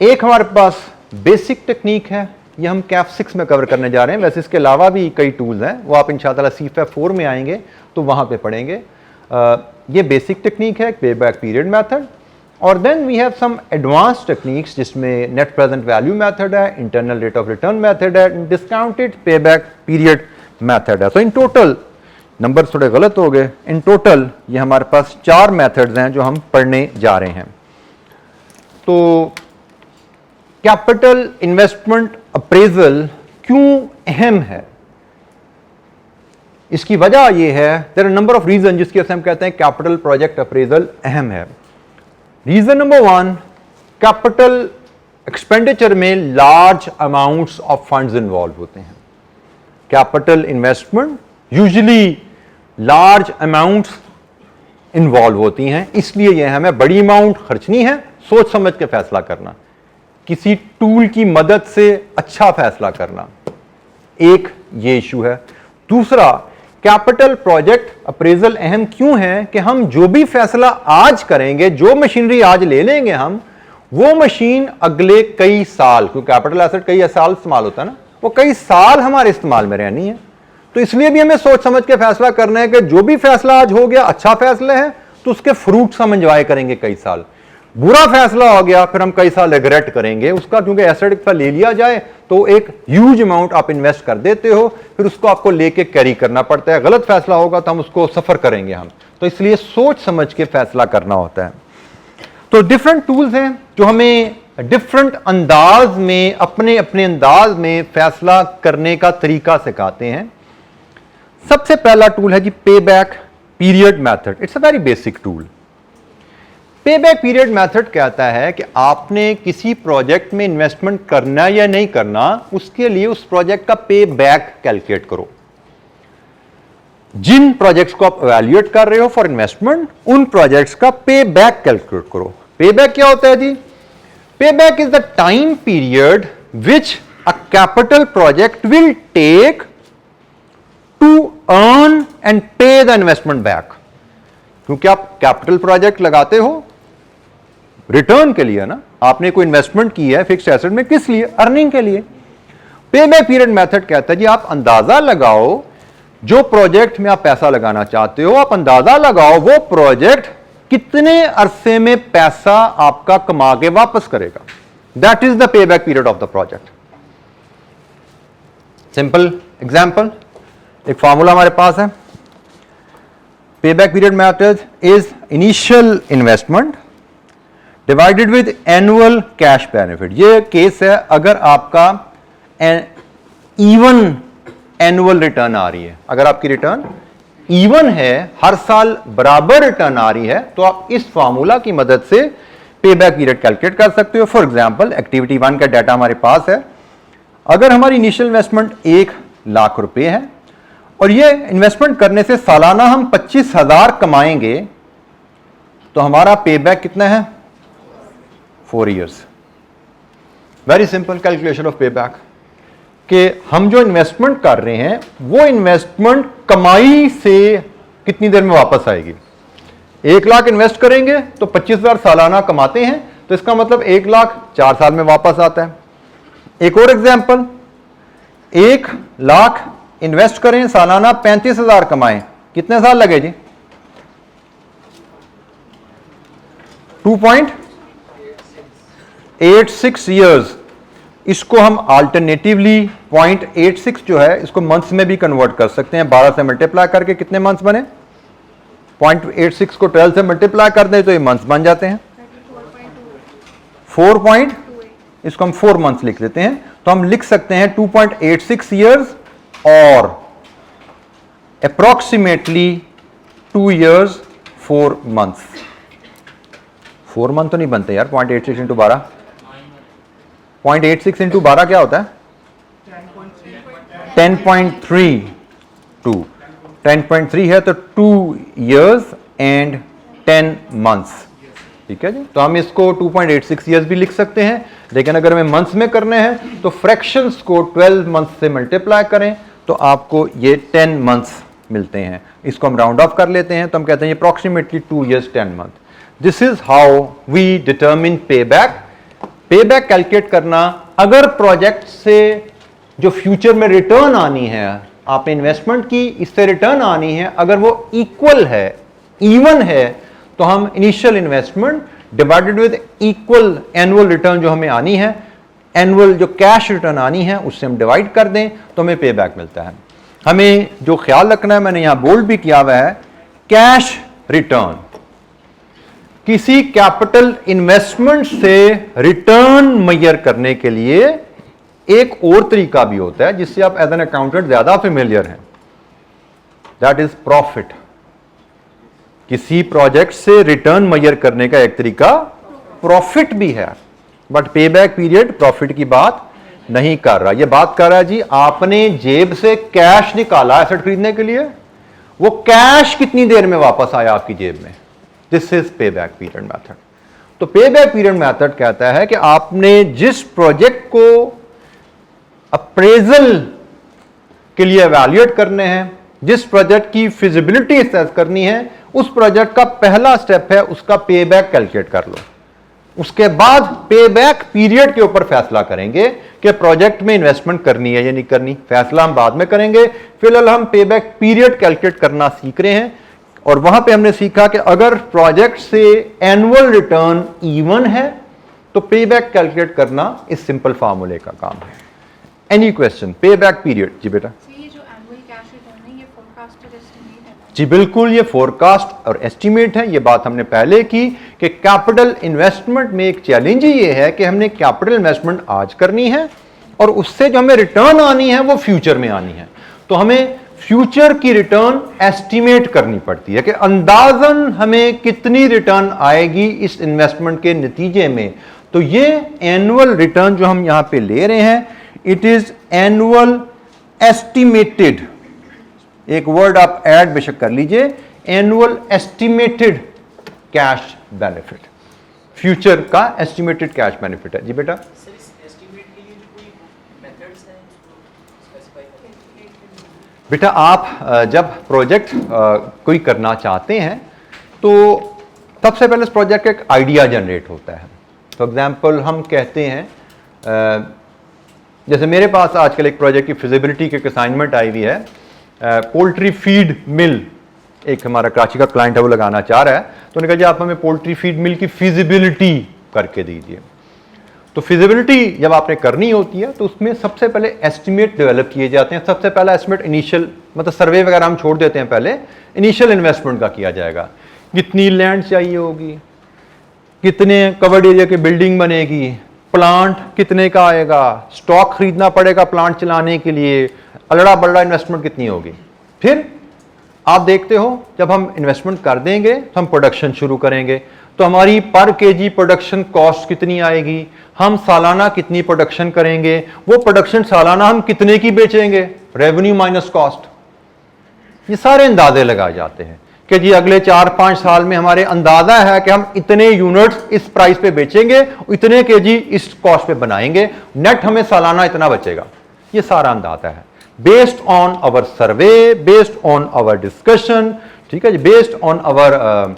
एक हमारे पास बेसिक टेक्निक है, ये हम कैफ 6 में कवर करने जा रहे हैं। वैसे इसके अलावा भी कई टूल्स हैं, वो आप इंशाअल्लाह CFA 4 में आएंगे तो वहां पे पढ़ेंगे। ये बेसिक टेक्निक है, पे बैक पीरियड मेथड, और then we have some advance techniques जिसमें नेट प्रेजेंट वैल्यू मेथड है, internal rate of return method है, डिस्काउंटेड पे बैक पीरियड मेथड है। तो इन टोटल, नंबर थोड़े गलत हो गए, इन टोटल ये हमारे पास 4 मेथड्स हैं जो हम पढ़ने जा रहे हैं। तो कैपिटल इन्वेस्टमेंट अप्रेजल क्यों अहम है, इसकी वजह यह है, there are number of reason जिसकी वजह से हम कहते हैं कैपिटल प्रोजेक्ट अप्रेजल अहम है। रीजन नंबर 1, कैपिटल एक्सपेंडिचर में large amounts of funds involve होते हैं। Capital investment usually large amounts involve होती हैं, इसलिए यह हमें बड़ी अमाउंट खर्चनी है, सोच समझ के फैसला करना, किसी टूल की मदद से अच्छा फैसला करना, एक ये इशू है। दूसरा, कैपिटल प्रोजेक्ट अप्रेजल अहम क्यों है कि हम जो भी फैसला आज करेंगे, जो मशीनरी आज ले लेंगे हम, वो मशीन अगले कई साल, क्योंकि कैपिटल एसेट कई साल इस्तेमाल होता है ना, वो कई साल हमारे इस्तेमाल में रहनी है। तो इसलिए भी हमें सोच समझ के फैसला करना है कि जो भी फैसला आज हो गया अच्छा फैसला है तो उसके फ्रूट्स हम एंजॉय करेंगे कई साल। बुरा फैसला हो गया फिर हम कई साल रिग्रेट करेंगे उसका, क्योंकि एसेट एक बार ले लिया जाए तो एक ह्यूज अमाउंट आप इन्वेस्ट कर देते हो, फिर उसको आपको लेके कैरी करना पड़ता है। गलत फैसला होगा तो हम उसको सफर करेंगे हम, तो इसलिए सोच समझ के फैसला करना होता है। तो डिफरेंट टूल्स हैं जो हमें डिफरेंट अंदाज में, अपने अपने अंदाज में फैसला करने का तरीका सिखाते हैं। सबसे पहला टूल है जी pay back period method. It's a very basic tool. पे बैक पीरियड मेथड कहता है कि आपने किसी प्रोजेक्ट में इन्वेस्टमेंट करना या नहीं करना, उसके लिए उस प्रोजेक्ट का पे बैक कैलकुलेट करो। जिन प्रोजेक्ट्स को आप इवैल्यूएट कर रहे हो फॉर इन्वेस्टमेंट, उन प्रोजेक्ट्स का पे बैक कैलकुलेट करो। पे बैक क्या होता है जी? Pay back is the time period which a capital project will take to earn and pay the investment back. क्योंकि आप कैपिटल प्रोजेक्ट लगाते हो रिटर्न के लिए ना, आपने कोई इन्वेस्टमेंट की है फिक्स्ड एसेट में, किस लिए? अर्निंग के लिए। पे बैक पीरियड मेथड कहता है जी आप अंदाजा लगाओ, जो प्रोजेक्ट में आप पैसा लगाना चाहते हो, आप अंदाजा लगाओ वो प्रोजेक्ट कितने अरसे में पैसा आपका कमा के वापस करेगा। That is the pay back period of the project. Simple example, एक फॉर्मूला हमारे पास है। पे back period method is initial investment divided with annual cash benefit. ये केस है अगर आपका इवन एनुअल रिटर्न आ रही है, अगर आपकी रिटर्न इवन है, हर साल बराबर रिटर्न आ रही है, तो आप इस फॉर्मूला की मदद से पे बैक पीरियड कैलकुलेट कर सकते हो। फॉर एग्जांपल एक्टिविटी 1 का डाटा हमारे पास है। अगर हमारी इनिशियल इन्वेस्टमेंट 1 लाख रुपए है और ये इन्वेस्टमेंट करने से सालाना हम 25,000 कमाएंगे, तो हमारा पे बैक कितना है? 4 years. Very simple calculation of पे बैक, कि हम जो इन्वेस्टमेंट कर रहे हैं वो इन्वेस्टमेंट कमाई से कितनी देर में वापस आएगी। 1 लाख इन्वेस्ट करेंगे तो 25,000 सालाना कमाते हैं, तो इसका मतलब 1 लाख 4 साल में वापस आता है। एक और एग्जांपल, 1 लाख इन्वेस्ट करें, सालाना 35,000 कमाएं, कितने साल लगे जी? 2.86 ईयर्स। इसको हम अल्टरनेटिवली 0.86 जो है इसको मंथ्स में भी कन्वर्ट कर सकते हैं। 12 से मल्टीप्लाई करके कितने मंथ्स बने? 0.86 को 12 से मल्टीप्लाई कर दें तो ये मंथ्स बन जाते हैं 4. इसको हम 4 मंथ्स लिख लेते हैं, तो हम लिख सकते हैं 2.86 ईयर्स और अप्रोक्सीमेटली 2 ईयर्स 4 मंथ्स। 4 मंथ तो नहीं बनते यार, 0.86 इंटू 12, 0.86 इंटू 12 क्या होता है? 10.32। 10.3 है तो 2 ईयर्स एंड 10 मंथ्स। ठीक है जी, तो हम इसको 2.86 ईयर्स भी लिख सकते हैं, लेकिन अगर हमें मंथ्स में करने हैं तो फ्रैक्शंस को 12 मंथ्स से मल्टीप्लाई करें तो आपको ये 10 मंथ्स मिलते हैं। इसको हम राउंड ऑफ कर लेते हैं तो हम कहते हैं approximately 2 years 10 month. This is how we determine pay back. Pay back calculate करना, अगर प्रोजेक्ट से जो फ्यूचर में रिटर्न आनी है, आपने इन्वेस्टमेंट की, इससे रिटर्न आनी है, अगर वो इक्वल है, इवन है, तो हम initial investment divided with equal annual return जो हमें आनी है, एनुअल जो कैश रिटर्न आनी है, उससे हम डिवाइड कर दें तो हमें पे बैक मिलता है। हमें जो ख्याल रखना है, मैंने यहां बोल्ड भी किया हुआ है, कैश रिटर्न। किसी कैपिटल इन्वेस्टमेंट से रिटर्न मेजर करने के लिए एक और तरीका भी होता है जिससे आप एज एन अकाउंटेंट ज्यादा फेमिलियर हैं, दैट इज प्रॉफिट। किसी प्रोजेक्ट से रिटर्न मेजर करने का एक तरीका प्रॉफिट भी है, बट पे बैक पीरियड प्रॉफिट की बात नहीं कर रहा। ये बात कर रहा है जी आपने जेब से कैश निकाला एसेट खरीदने के लिए, वो कैश कितनी देर में वापस आया आपकी जेब में। दिस इज पे बैक पीरियड मेथड। तो पे बैक पीरियड मेथड कहता है कि आपने जिस प्रोजेक्ट को अप्रेजल के लिए एवेल्युएट करने हैं, जिस प्रोजेक्ट की फिजिबिलिटी असेस करनी है, उस प्रोजेक्ट का पहला स्टेप है उसका पे बैक कैलकुलेट कर लो। उसके बाद पे बैक पीरियड के ऊपर फैसला करेंगे कि प्रोजेक्ट में इन्वेस्टमेंट करनी है या नहीं करनी, फैसला हम बाद में करेंगे। फिलहाल हम पे बैक पीरियड कैलकुलेट करना सीख रहे हैं, और वहां पे हमने सीखा कि अगर प्रोजेक्ट से एनुअल रिटर्न इवन है तो पे बैक कैलकुलेट करना इस सिंपल फार्मूले का काम है। Any question? पे बैक पीरियड। जी बेटा। ये जो एनुअल कैश रिटर्न है ये फोरकास्टेड एस्टिमेट है? जी बिल्कुल, ये फोरकास्ट और एस्टिमेट है। ये बात हमने पहले की कि कैपिटल इन्वेस्टमेंट में एक चैलेंज ये है कि हमने कैपिटल इन्वेस्टमेंट आज करनी है और उससे जो हमें रिटर्न आनी है वो फ्यूचर में आनी है। तो हमें फ्यूचर की रिटर्न एस्टिमेट करनी पड़ती है कि अंदाजन हमें कितनी रिटर्न आएगी इस इन्वेस्टमेंट के नतीजे में। तो ये एनुअल रिटर्न जो हम यहां पे ले रहे हैं, इट इज एनुअल एस्टिमेटेड। एक वर्ड आप ऐड बेशक कर लीजिए, annual estimated cash benefit, future का एस्टिमेटेड कैश बेनिफिट है। जी बेटा। सर इस एस्टिमेट के लिए जो कोई मेथड्स हैं उसको स्पेसिफाई करें? बेटा आप जब प्रोजेक्ट कोई करना चाहते हैं तो सबसे पहले इस प्रोजेक्ट का एक आइडिया जनरेट होता है। फॉर एग्जांपल हम कहते हैं जैसे मेरे पास आजकल एक प्रोजेक्ट की फिजिबिलिटी की असाइनमेंट आई हुई है, पोल्ट्री फीड मिल, एक हमारा कराची का क्लाइंट है वो लगाना चाह रहा है, तो उन्होंने कहा जी आप हमें पोल्ट्री फीड मिल की फिजिबिलिटी करके दीजिए। तो फिजिबिलिटी जब आपने करनी होती है तो उसमें सबसे पहले एस्टिमेट डेवलप किए जाते हैं। सबसे पहला एस्टिमेट इनिशियल, मतलब सर्वे वगैरह हम छोड़ देते हैं, पहले इनिशियल इन्वेस्टमेंट का किया जाएगा। कितनी लैंड चाहिए होगी, कितने कवर्ड एरिया की बिल्डिंग बनेगी, प्लांट कितने का आएगा, स्टॉक खरीदना पड़ेगा प्लांट चलाने के लिए, अल्ड़ा बल्ड़ा इन्वेस्टमेंट कितनी होगी। फिर आप देखते हो जब हम इन्वेस्टमेंट कर देंगे तो हम प्रोडक्शन शुरू करेंगे, तो हमारी पर केजी प्रोडक्शन कॉस्ट कितनी आएगी, हम सालाना कितनी प्रोडक्शन करेंगे, वो प्रोडक्शन सालाना हम कितने की बेचेंगे, रेवेन्यू माइनस कॉस्ट। ये सारे अंदाजे लगाए जाते हैं कि जी अगले 4-5 साल में हमारे अंदाजा है कि हम इतने यूनिट्स इस प्राइस पे बेचेंगे, इतने केजी इस कॉस्ट पे बनाएंगे, नेट हमें सालाना इतना बचेगा। ये सारा अंदाजा है based on our survey, based on our discussion, ठीक है जी, based on our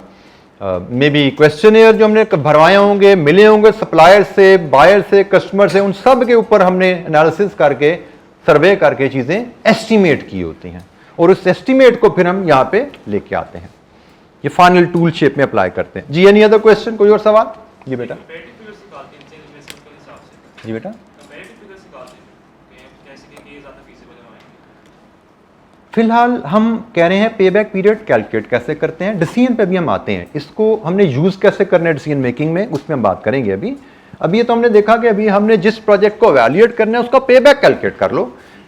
maybe questionnaire जो हमने भरवाए होंगे, मिले होंगे सप्लायर से, बायर से, कस्टमर से, उन सब के ऊपर हमने एनालिसिस करके, सर्वे करके चीजें एस्टिमेट की होती हैं, और उस एस्टिमेट को फिर हम यहाँ पे लेके आते हैं, ये फाइनल टूल शेप में अप्लाई करते हैं। जी एनी अदर क्वेश्चन, कोई और सवाल? जी बेटा। जी बेटा। फिलहाल हम कह रहे हैं पे बैक पीरियड कैलकुलेट कैसे करते हैं, डिसीजन पे भी हम आते हैं, इसको हमने यूज कैसे करना है डिसीजन मेकिंग में, उसमें हम बात करेंगे। अभी ये तो हमने देखा कि अभी हमने जिस प्रोजेक्ट को एवेल्युएट करना है उसका पे बैक कैलकुलेट कर लो।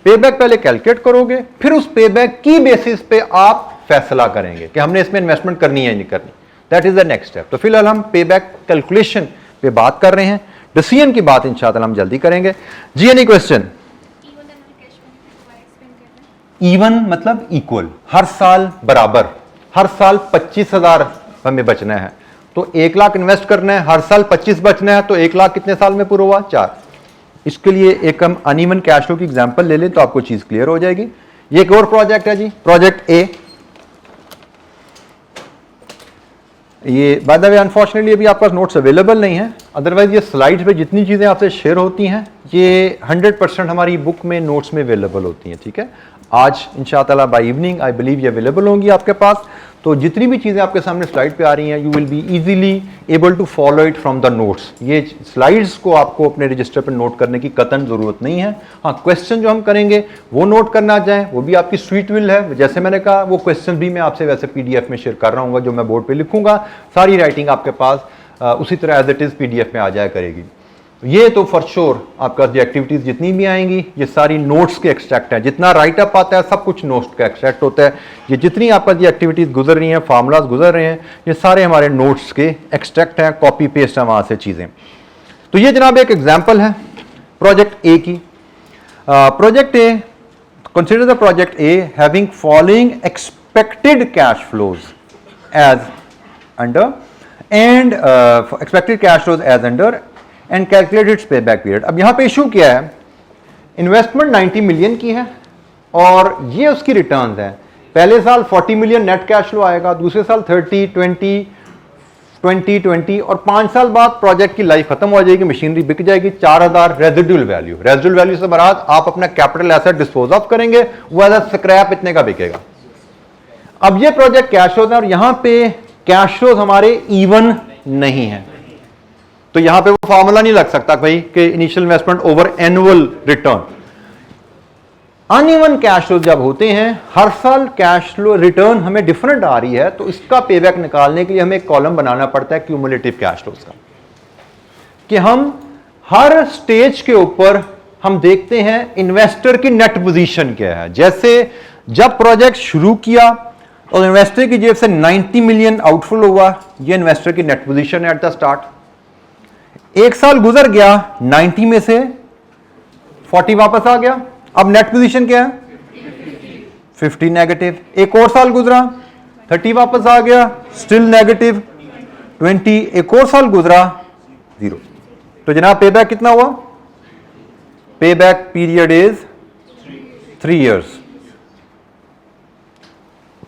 पे बैक पहले कैलकुलेट करोगे, फिर उस पे बैक की बेसिस पे आप फैसला करेंगे कि हमने इसमें इन्वेस्टमेंट करनी है या नहीं करनी। That is the next step. तो फिलहाल हम पे बैक कैलकुलेशन पे बात कर रहे हैं, डिसीजन की बात इंशाअल्लाह हम जल्दी करेंगे। जी एनी क्वेश्चन? इवन मतलब इक्वल, हर साल बराबर, हर साल 25,000 हमें बचना है, तो 1 लाख इन्वेस्ट करना है, हर साल 25 बचना है, तो 1 लाख कितने साल में पूरा हुआ? 4। इसके लिए एक हम अनइवन कैश फ्लो की एग्जांपल ले लें तो आपको चीज क्लियर हो जाएगी। ये एक और प्रोजेक्ट है जी, प्रोजेक्ट ए। ये बाय द वे अनफॉर्चुनेटली अभी आपके पास नोट्स अवेलेबल नहीं है, अदरवाइज ये स्लाइड्स पे जितनी चीजें आपसे शेयर होती हैं ये 100% हमारी बुक में नोट्स में अवेलेबल होती हैं, ठीक है। आज इंशाअल्लाह बाय इवनिंग आई बिलीव ये अवेलेबल होंगी आपके पास। तो जितनी भी चीज़ें आपके सामने स्लाइड पे आ रही हैं, you will be easily able to follow it from the notes. ये स्लाइड्स को आपको अपने रजिस्टर पर नोट करने की कतन ज़रूरत नहीं है। हाँ, क्वेश्चन जो हम करेंगे वो नोट करना चाहें वो भी आपकी स्वीट विल है। जैसे मैंने कहा वो क्वेश्चन भी मैं आपसे वैसे PDF में शेयर कर रहा हूँ, जो मैं बोर्ड पर लिखूंगा, सारी राइटिंग आपके पास उसी तरह एज इट इज़ PDF में आ जाया करेगी। ये तो फॉर श्योर आपका जो एक्टिविटीज जितनी भी आएंगी ये सारी नोट्स के एक्सट्रैक्ट हैं। जितना राइट अप आता है सब कुछ नोट्स का एक्सट्रैक्ट होता है। ये जितनी आपका जो एक्टिविटीज गुजर रही हैं, फार्मूलाज गुजर रहे हैं, ये सारे हमारे नोट्स के एक्सट्रैक्ट हैं, कॉपी पेस्ट है वहां से चीजें। तो ये जनाब एक एग्जाम्पल है प्रोजेक्ट ए की। Project A, consider the project A having following expected cash flows as under and expected cash flows as under and calculate its pay back period. अब यहां पे इशू क्या है, इन्वेस्टमेंट 90 मिलियन की है और ये उसकी रिटर्न्स हैं। पहले साल 40 मिलियन नेट कैश फ्लो आएगा, दूसरे साल 30, 20 और 5 साल बाद प्रोजेक्ट की लाइफ खत्म हो जाएगी, मशीनरी बिक जाएगी, 4000 रेजिडुअल वैल्यू। रेजिडुअल वैल्यू से मुराद आप अपना कैपिटल एसेट डिस्पोज ऑफ करेंगे, वो एज स्क्रैप इतने का बिकेगा। अब ये प्रोजेक्ट कैश होता है और यहां पे कैश फ्लोज हमारे इवन नहीं है, तो यहां पे वो फॉर्मूला नहीं लग सकता भाई कि initial investment over annual return. Uneven cash flow जब होते हैं, हर साल कैश फ्लो रिटर्न हमें डिफरेंट आ रही है, तो इसका पेबैक निकालने के लिए हमें एक कॉलम बनाना पड़ता है क्यूमुलेटिव कैश फ्लोज का, कि हम हर स्टेज के ऊपर हम देखते हैं इन्वेस्टर की नेट पोजीशन क्या है। जैसे जब प्रोजेक्ट शुरू किया और इन्वेस्टर की जेब से 90 मिलियन आउटफ्लो हुआ, ये इन्वेस्टर की नेट पोजीशन है एट द स्टार्ट। एक साल गुजर गया, 90 में से 40 वापस आ गया, अब नेट पोजीशन क्या है 50 नेगेटिव। एक और साल गुजरा, 30 वापस आ गया, स्टिल नेगेटिव 20। एक और साल गुजरा, 0। तो जनाब पेबैक कितना हुआ? Payback period is 3 years.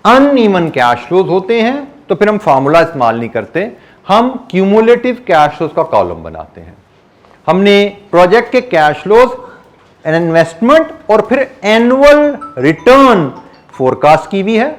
Uneven cash flows होते हैं तो फिर हम फार्मूला इस्तेमाल नहीं करते, हम क्यूमुलेटिव कैश फ्लोज का कॉलम बनाते हैं। हमने प्रोजेक्ट के कैश फ्लोज, इन्वेस्टमेंट और फिर एनुअल रिटर्न फोरकास्ट की हुई है।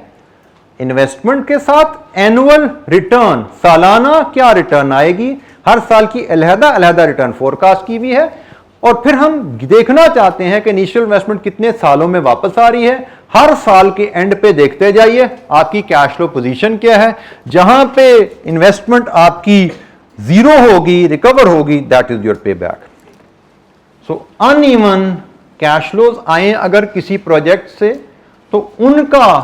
इन्वेस्टमेंट के साथ एनुअल रिटर्न, सालाना क्या रिटर्न आएगी, हर साल की अलहदा अलहदा रिटर्न फोरकास्ट की हुई है। और फिर हम देखना चाहते हैं कि इनिशियल इन्वेस्टमेंट कितने सालों में वापस आ रही है। हर साल के एंड पे देखते जाइए आपकी कैश फ्लो पोजीशन क्या है। जहां पे इन्वेस्टमेंट आपकी 0 होगी, रिकवर होगी, दैट इज योर पे बैक। सो अनइवन कैश फ्लोज आए अगर किसी प्रोजेक्ट से, तो उनका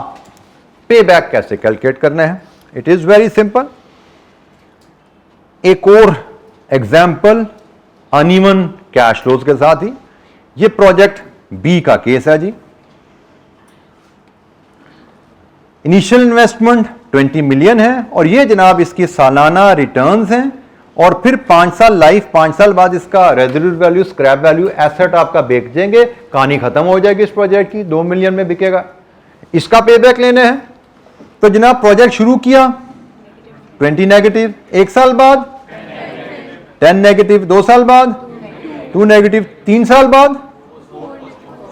पे बैक कैसे कैलकुलेट करना है? It is very simple. एक और एग्जाम्पल अनइवन कैश फ्लोज के साथ ही, ये प्रोजेक्ट बी का केस है जी। इनिशियल इन्वेस्टमेंट 20 मिलियन है और ये जनाब इसकी सालाना रिटर्न्स हैं, और फिर 5 साल लाइफ, 5 साल बाद इसका residual value, scrap value, asset आपका बेच देंगे, कहानी खत्म हो जाएगी इस प्रोजेक्ट की, 2 मिलियन में बिकेगा। इसका पेबैक लेना है तो जनाब प्रोजेक्ट शुरू किया 20 नेगेटिव, 1 साल बाद 10 नेगेटिव, 2 साल बाद 2 नेगेटिव, 3 साल बाद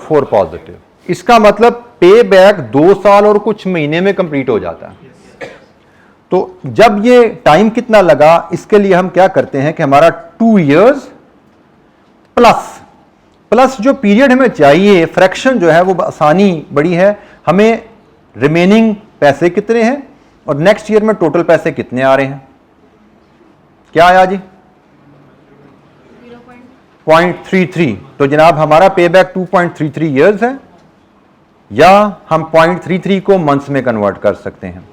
4 पॉजिटिव। इसका मतलब पे बैक 2 साल और कुछ महीने में कंप्लीट हो जाता है। तो जब ये टाइम कितना लगा, इसके लिए हम क्या करते हैं कि हमारा 2 इयर्स प्लस जो पीरियड हमें चाहिए, फ्रैक्शन जो है वो आसानी बड़ी है, हमें रिमेनिंग पैसे कितने हैं और नेक्स्ट ईयर में टोटल पैसे कितने आ रहे हैं। क्या आया जी? 0.33। तो जनाब हमारा पे बैक 2.33 ईयर्स है, या हम 0.33 को मंथ्स में कन्वर्ट कर सकते हैं,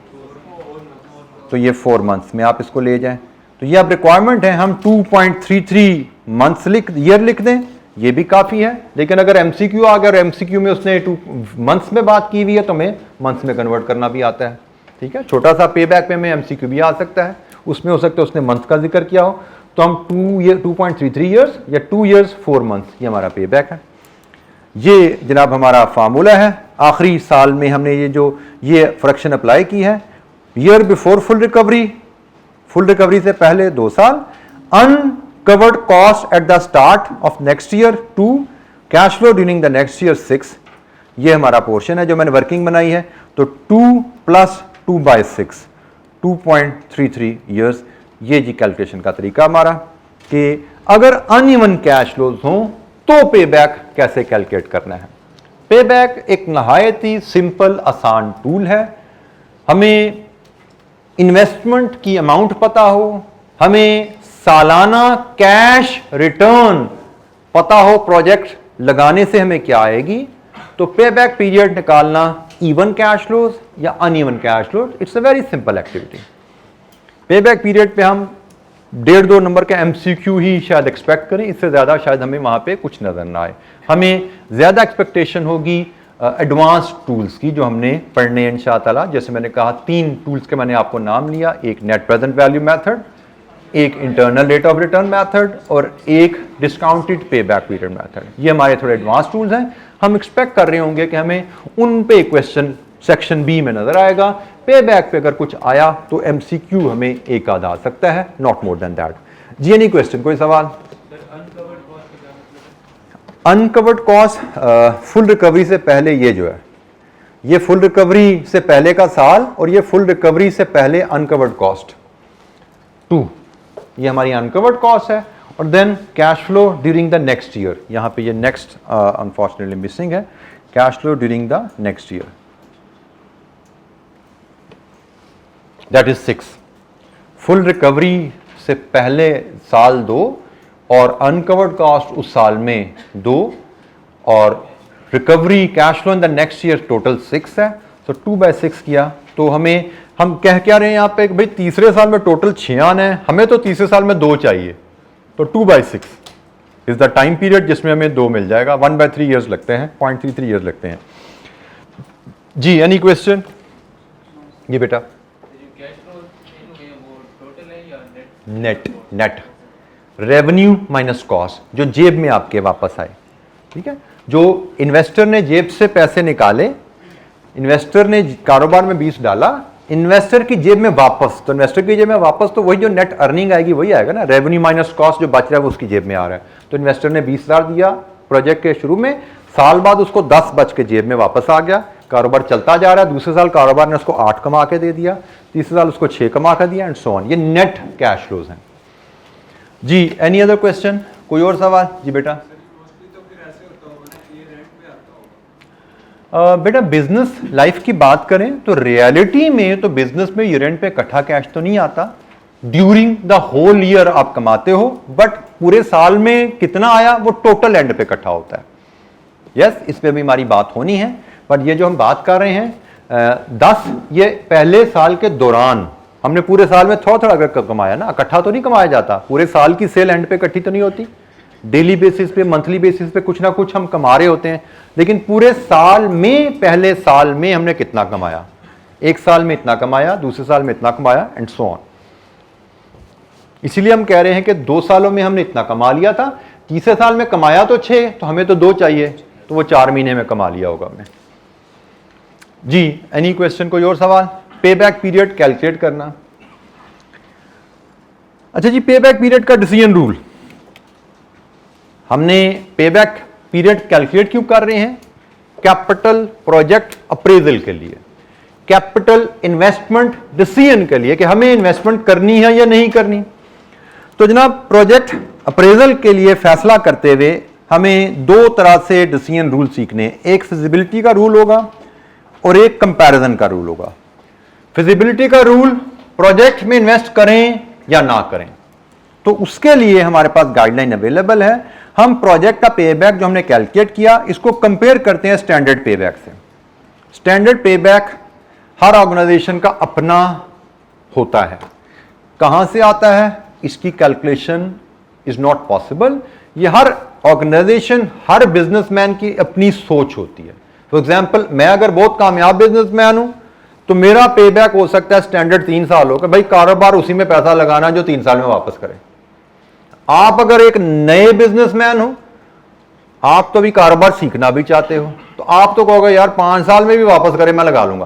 तो ये 4 मंथ्स में आप इसको ले जाएं। तो ये अब रिक्वायरमेंट है, हम 2.33 मंथ्स ईयर लिख दें, ये भी काफ़ी है। लेकिन अगर एमसीक्यू आ गया और एमसीक्यू में उसने 2 मंथ्स में बात की हुई है, तो हमें मंथ्स में कन्वर्ट करना भी आता है। ठीक है, छोटा सा पे बैक पे में एमसीक्यू भी आ सकता है, उसमें हो सकता है उसने मंथ का जिक्र किया हो, तो हम 2.33 ईयर्स या 2 इयर्स 4 मंथ्स, ये हमारा पे बैक है। ये जनाब हमारा फार्मूला है। आखिरी साल में हमने ये फ्रैक्शन अप्लाई की है। ईयर बिफोर फुल रिकवरी से पहले 2 साल, uncovered cost at the start of next year 2, cash flow during the next year 6। ये हमारा पोर्शन है जो मैंने वर्किंग बनाई है। तो 2 + 2/6, 2.33 ईयर्स। ये जी कैलकुलेशन का तरीका हमारा, कि अगर अनइवन कैश फ्लोज हों तो पे बैक कैसे कैलकुलेट करना है। पे बैक एक नहायत ही सिंपल आसान टूल है। हमें इन्वेस्टमेंट की अमाउंट पता हो, हमें सालाना कैश रिटर्न पता हो, प्रोजेक्ट लगाने से हमें क्या आएगी, तो पे बैक पीरियड निकालना इवन कैश फ्लोज या uneven cash flows, it's a very simple activity. पे बैक पीरियड पे हम 1.5-2 नंबर का एमसीक्यू ही शायद एक्सपेक्ट करें, इससे ज़्यादा शायद हमें वहाँ पे कुछ नज़र ना आए। हमें ज़्यादा एक्सपेक्टेशन होगी एडवांस टूल्स की जो हमने पढ़ने हैं इंशाअल्लाह। जैसे मैंने कहा 3 टूल्स के मैंने आपको नाम लिया, एक नेट प्रेजेंट वैल्यू मेथड, एक internal rate of return method और एक discounted pay back period method. ये हमारे थोड़े एडवांस टूल्स हैं। हम एक्सपेक्ट कर रहे होंगे कि हमें उन पे क्वेश्चन सेक्शन बी में नजर आएगा। पे बैक पे अगर कुछ आया तो एमसीक्यू हमें एक आध आ सकता है, नॉट मोर देन दैट। जी एनी क्वेश्चन, कोई सवाल? अनकवर्ड कॉस्ट फुल रिकवरी से पहले, ये जो है ये फुल रिकवरी से पहले का साल और ये फुल रिकवरी से पहले अनकवर्ड कॉस्ट 2, ये हमारी अनकवर्ड कॉस्ट है। और then cash flow during the next year, यहां पे ये नेक्स्ट अनफॉर्चुनेटली मिसिंग है, cash flow during the next year, that is 6। Full recovery से पहले साल 2 और अनकवर्ड कॉस्ट उस साल में 2 और recovery cash flow in the next year total 6 है। तो 2/6 किया तो हम कह क्या रहे हैं यहाँ पे भाई तीसरे साल में टोटल 6 आने हैं, हमें तो तीसरे साल में 2 चाहिए, तो 2/6 इज द टाइम पीरियड जिसमें हमें 2 मिल जाएगा। 1/3 ईयर्स लगते हैं, 0.33 ईयर्स लगते हैं। जी एनी क्वेश्चन? जी बेटा, नेट रेवेन्यू माइनस कॉस्ट, जो जेब में आपके वापस आए, ठीक है। जो इन्वेस्टर ने जेब से पैसे निकाले, इन्वेस्टर ने कारोबार में 20 डाला, इन्वेस्टर की जेब में वापस, तो इन्वेस्टर की जेब में वापस तो वही जो नेट अर्निंग आएगी वही आएगा ना, रेवेन्यू माइनस कॉस्ट जो बच रहा है वो उसकी जेब में आ रहा है। तो इन्वेस्टर ने 20,000 दिया प्रोजेक्ट के शुरू में, साल बाद उसको 10 बच के जेब में वापस आ गया, कारोबार चलता जा रहा है, दूसरे साल कारोबार ने उसको 8 कमा के दे दिया, तीसरे साल उसको 6 कमा के दिया एंड सो ऑन। ये नेट कैश फ्लोज हैं। जी एनी अदर क्वेश्चन, कोई और सवाल? जी बेटा। बेटा बिजनेस लाइफ की बात करें तो रियलिटी में तो बिजनेस में ये रेंट पे इकट्ठा कैश तो नहीं आता, ड्यूरिंग द होल ईयर आप कमाते हो, बट पूरे साल में कितना आया वो टोटल एंड पे इकट्ठा होता है। यस, इस पे भी हमारी बात होनी है, बट ये जो हम बात कर रहे हैं 10, ये पहले साल के दौरान हमने पूरे साल में थोड़ा थोड़ा अगर कमाया ना, इकट्ठा तो नहीं कमाया जाता, पूरे साल की सेल एंड पे इकट्ठी तो नहीं होती, डेली बेसिस पे मंथली बेसिस पे कुछ ना कुछ हम कमा रहे होते हैं, लेकिन पूरे साल में पहले साल में हमने कितना कमाया, एक साल में इतना कमाया, दूसरे साल में इतना कमाया एंड सो ऑन। इसीलिए हम कह रहे हैं कि 2 सालों में हमने इतना कमा लिया था, तीसरे साल में कमाया तो 6, तो हमें तो 2 चाहिए, तो वो 4 महीने में कमा लिया होगा हमने। जी एनी क्वेश्चन, कोई और सवाल? पे बैक पीरियड कैलकुलेट करना। अच्छा जी, पे बैक पीरियड का डिसीजन रूल, हमने पे बैक पीरियड कैलकुलेट क्यों कर रहे हैं? कैपिटल प्रोजेक्ट अप्रेजल के लिए, कैपिटल इन्वेस्टमेंट डिसीजन के लिए कि हमें इन्वेस्टमेंट करनी है या नहीं करनी। तो जनाब प्रोजेक्ट अप्रेजल के लिए फैसला करते हुए हमें 2 तरह से डिसीजन रूल सीखने, एक फिजिबिलिटी का रूल होगा और एक कंपैरिजन का रूल होगा। फिजिबिलिटी का रूल, प्रोजेक्ट में इन्वेस्ट करें या ना करें, तो उसके लिए हमारे पास गाइडलाइन अवेलेबल है। हम प्रोजेक्ट का पेबैक जो हमने कैलकुलेट किया, इसको कंपेयर करते हैं स्टैंडर्ड पेबैक से। स्टैंडर्ड पेबैक हर ऑर्गेनाइजेशन का अपना होता है। कहां से आता है इसकी कैलकुलेशन इज नॉट पॉसिबल। ये हर ऑर्गेनाइजेशन, हर बिजनेसमैन की अपनी सोच होती है। फॉर एग्जाम्पल, मैं अगर बहुत कामयाब बिजनेसमैन हूं तो मेरा पेबैक हो सकता है स्टैंडर्ड 3 साल हो कि भाई कारोबार उसी में पैसा लगाना जो 3 साल में वापस करे। आप अगर एक नए बिजनेसमैन हो, आप तो भी कारोबार सीखना भी चाहते हो, तो आप तो कहोगे यार 5 साल में भी वापस करे मैं लगा लूंगा,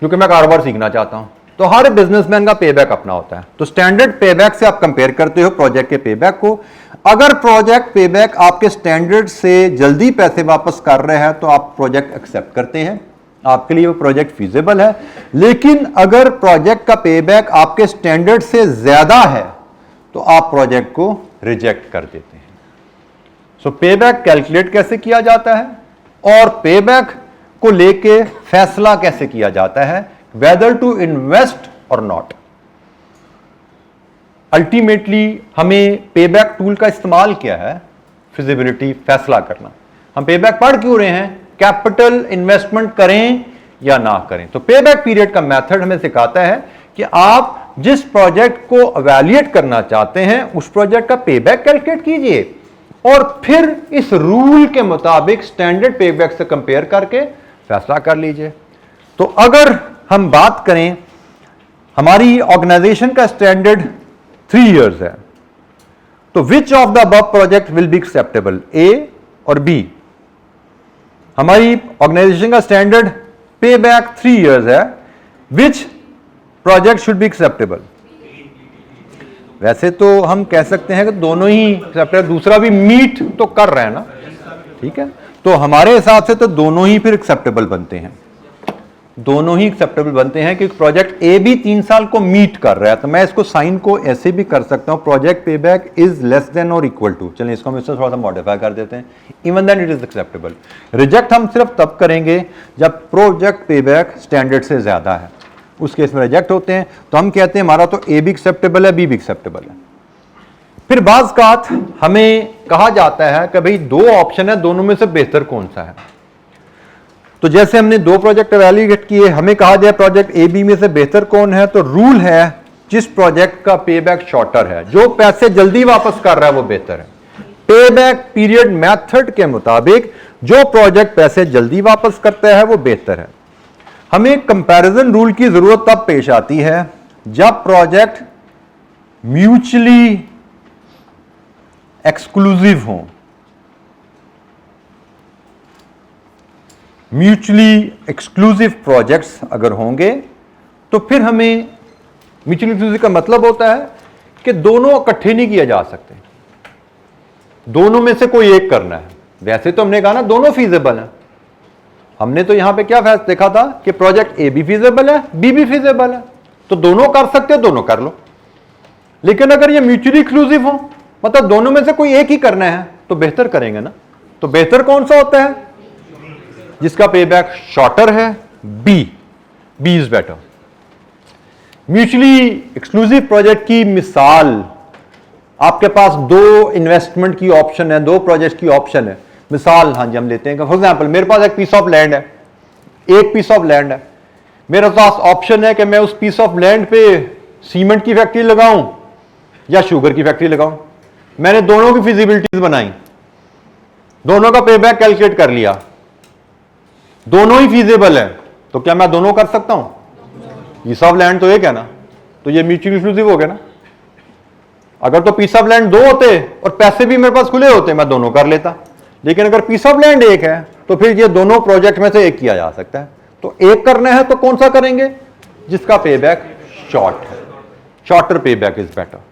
क्योंकि मैं कारोबार सीखना चाहता हूं। तो हर बिजनेसमैन का पेबैक अपना होता है। तो स्टैंडर्ड पेबैक से आप कंपेयर करते हो प्रोजेक्ट के पेबैक को। अगर प्रोजेक्ट पेबैक आपके स्टैंडर्ड से जल्दी पैसे वापस कर रहे हैं तो आप प्रोजेक्ट एक्सेप्ट करते हैं, आपके लिए वो प्रोजेक्ट फीजिबल है। लेकिन अगर प्रोजेक्ट का पेबैक आपके स्टैंडर्ड से ज्यादा है तो आप प्रोजेक्ट को रिजेक्ट कर देते हैं। सो पेबैक कैलकुलेट कैसे किया जाता है और पेबैक को लेके फैसला कैसे किया जाता है, वेदर टू इन्वेस्ट और नॉट। अल्टीमेटली हमें पेबैक टूल का इस्तेमाल किया है फिजिबिलिटी फैसला करना। हम पेबैक पढ़ क्यों रहे हैं? कैपिटल इन्वेस्टमेंट करें या ना करें। तो पेबैक पीरियड का मेथड हमें सिखाता है कि आप जिस प्रोजेक्ट को इवैल्यूएट करना चाहते हैं उस प्रोजेक्ट का पेबैक कैलकुलेट कीजिए और फिर इस रूल के मुताबिक स्टैंडर्ड पेबैक से कंपेयर करके फैसला कर लीजिए। तो अगर हम बात करें, हमारी ऑर्गेनाइजेशन का स्टैंडर्ड 3 इयर्स है, तो which of the above project will be acceptable, A और बी? हमारी ऑर्गेनाइजेशन का स्टैंडर्ड पे बैक 3 years है, which project should be acceptable. वैसे तो हम कह सकते हैं कि दोनों ही एक्सेप्टेबल, दूसरा भी मीट तो कर रहे हैं ना, ठीक है, तो हमारे हिसाब से तो दोनों ही फिर एक्सेप्टेबल बनते हैं, दोनों ही एक्सेप्टेबल बनते हैं, क्योंकि प्रोजेक्ट ए भी 3 साल को मीट कर रहा है, तो मैं इसको साइन को ऐसे भी कर सकता हूं, प्रोजेक्ट पे बैक इज लेस देन और इक्वल टू, चलिए इसको हम इससे थोड़ा सा मॉडिफाई कर देते हैं, even then it is acceptable. Reject हम सिर्फ तब करेंगे जब प्रोजेक्ट पे बैक स्टैंडर्ड से ज्यादा है, उस केस में रिजेक्ट होते हैं, तो हम कहते हैं हमारा तो ए भी एक्सेप्टेबल है, बी भी एक्सेप्टेबल है। फिर बाज़ कात हमें कहा जाता है कि भाई 2 ऑप्शन है, दोनों में से बेहतर कौन सा है। तो जैसे हमने 2 प्रोजेक्ट एवेल्युएट किए, हमें कहा जाए प्रोजेक्ट ए बी में से बेहतर कौन है, तो रूल है जिस प्रोजेक्ट का पे बैक शॉर्टर है, जो पैसे जल्दी वापस कर रहा है वो बेहतर है। पे बैक पीरियड मेथड के मुताबिक जो प्रोजेक्ट पैसे जल्दी वापस करता है वो बेहतर है। हमें कंपैरिजन रूल की जरूरत तब पेश आती है जब प्रोजेक्ट म्यूचुअली एक्सक्लूसिव हो, म्यूचुअली एक्सक्लूसिव प्रोजेक्ट्स अगर होंगे तो फिर हमें, म्यूचुअली एक्सक्लूसिव का मतलब होता है कि दोनों इकट्ठे नहीं किए जा सकते, दोनों में से कोई एक करना है। वैसे तो हमने कहा ना दोनों फीजेबल हैं, हमने तो यहां पे क्या फैसला देखा था कि प्रोजेक्ट ए भी फीजेबल है, बी भी फीजेबल है, तो दोनों कर सकते हैं, दोनों कर लो। लेकिन अगर ये म्यूचुअली एक्सक्लूसिव हो, मतलब दोनों में से कोई एक ही करना है, तो बेहतर करेंगे ना। तो बेहतर कौन सा होता है, जिसका पे बैक शॉर्टर है, B is better. Mutually exclusive project की मिसाल, आपके पास 2 इन्वेस्टमेंट की ऑप्शन है, 2 प्रोजेक्ट की ऑप्शन है, मिसाल हाँ जी हम लेते हैं, फॉर एग्जाम्पल मेरे पास एक पीस ऑफ लैंड है, एक पीस ऑफ लैंड है, मेरे पास ऑप्शन है कि मैं उस पीस ऑफ लैंड पे सीमेंट की फैक्ट्री लगाऊं या शुगर की फैक्ट्री लगाऊं। मैंने दोनों की फिजिबिलिटीज बनाई, दोनों का पे बैक कैलकुलेट कर लिया, दोनों ही फीजेबल है, तो क्या मैं दोनों कर सकता हूं? पीस ऑफ लैंड तो एक है ना, तो ये म्यूचुअली एक्सक्लूसिव हो गया ना। अगर तो पीस ऑफ लैंड 2 होते और पैसे भी मेरे पास खुले होते, मैं दोनों कर लेता, लेकिन अगर पीस ऑफ लैंड एक है तो फिर ये दोनों प्रोजेक्ट में से एक किया जा सकता है। तो एक करना है तो कौन सा करेंगे, जिसका पे बैक शॉर्ट है, शॉर्टर पे बैक इज बेटर।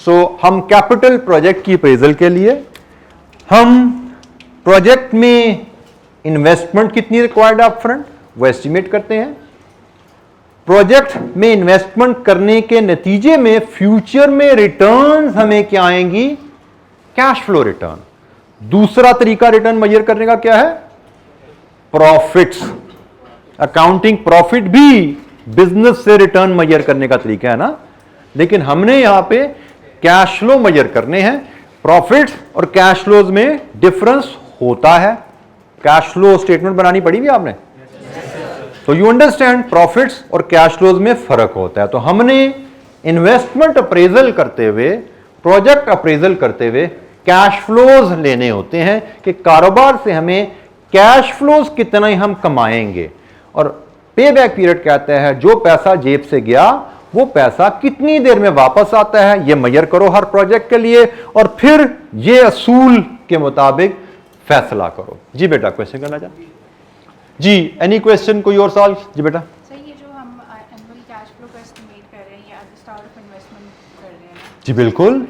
सो हम कैपिटल प्रोजेक्ट की अप्रेजल के लिए हम प्रोजेक्ट में इन्वेस्टमेंट कितनी रिक्वायर्ड है अपफ्रंट वो एस्टिमेट करते हैं। प्रोजेक्ट में इन्वेस्टमेंट करने के नतीजे में फ्यूचर में रिटर्न्स हमें क्या आएंगी, कैश फ्लो रिटर्न। दूसरा तरीका रिटर्न मेजर करने का क्या है, प्रॉफिट्स। अकाउंटिंग प्रॉफिट भी बिजनेस से रिटर्न मेजर करने का तरीका है ना, लेकिन हमने यहां पे कैश फ्लो मेजर करने हैं। प्रॉफिट्स और कैश फ्लोज में डिफरेंस होता है, कैश फ्लो स्टेटमेंट बनानी पड़ी भी आपने, तो यू अंडरस्टैंड प्रॉफिट्स और कैश फ्लोज में फर्क होता है। तो हमने इन्वेस्टमेंट अप्रेजल करते हुए, प्रोजेक्ट अप्रेजल करते हुए कैश फ्लोज लेने होते हैं कि कारोबार से हमें कैश फ्लोज कितना ही हम कमाएंगे, और पे बैक पीरियड कहता है जो पैसा जेब से गया वो पैसा कितनी देर में वापस आता है, ये मेजर करो हर प्रोजेक्ट के लिए, और फिर ये असूल के मुताबिक फैसला करो। जी बेटा क्वेश्चन करना चाहते जी, एनी क्वेश्चन, कोई और सवाल? जी बेटा। सर ये जो हम एनुअल कैश फ्लो का एस्टिमेट कर रहे हैं या at the start of investment कर रहे हैं ना, जी बिल्कुल।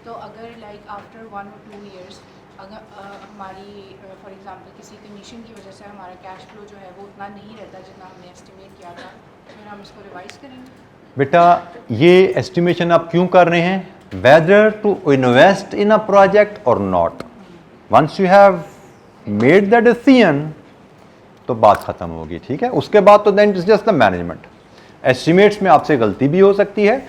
तो अगर लाइक आफ्टर 1 or 2 years अगर हमारी फॉर एग्जांपल किसी कंडीशन की वजह से हमारा कैश फ्लो जो है वो उतना नहीं रहता जितना हमने एस्टिमेट किया था, फिर हम इसको रिवाइज करेंगे। बेटा ये एस्टिमेशन आप क्यों कर रहे हैं, whether to invest in a project और not. Once you have made the decision तो बात खत्म होगी, ठीक है। उसके बाद तो then it's just the management. Estimates में आपसे गलती भी हो सकती है।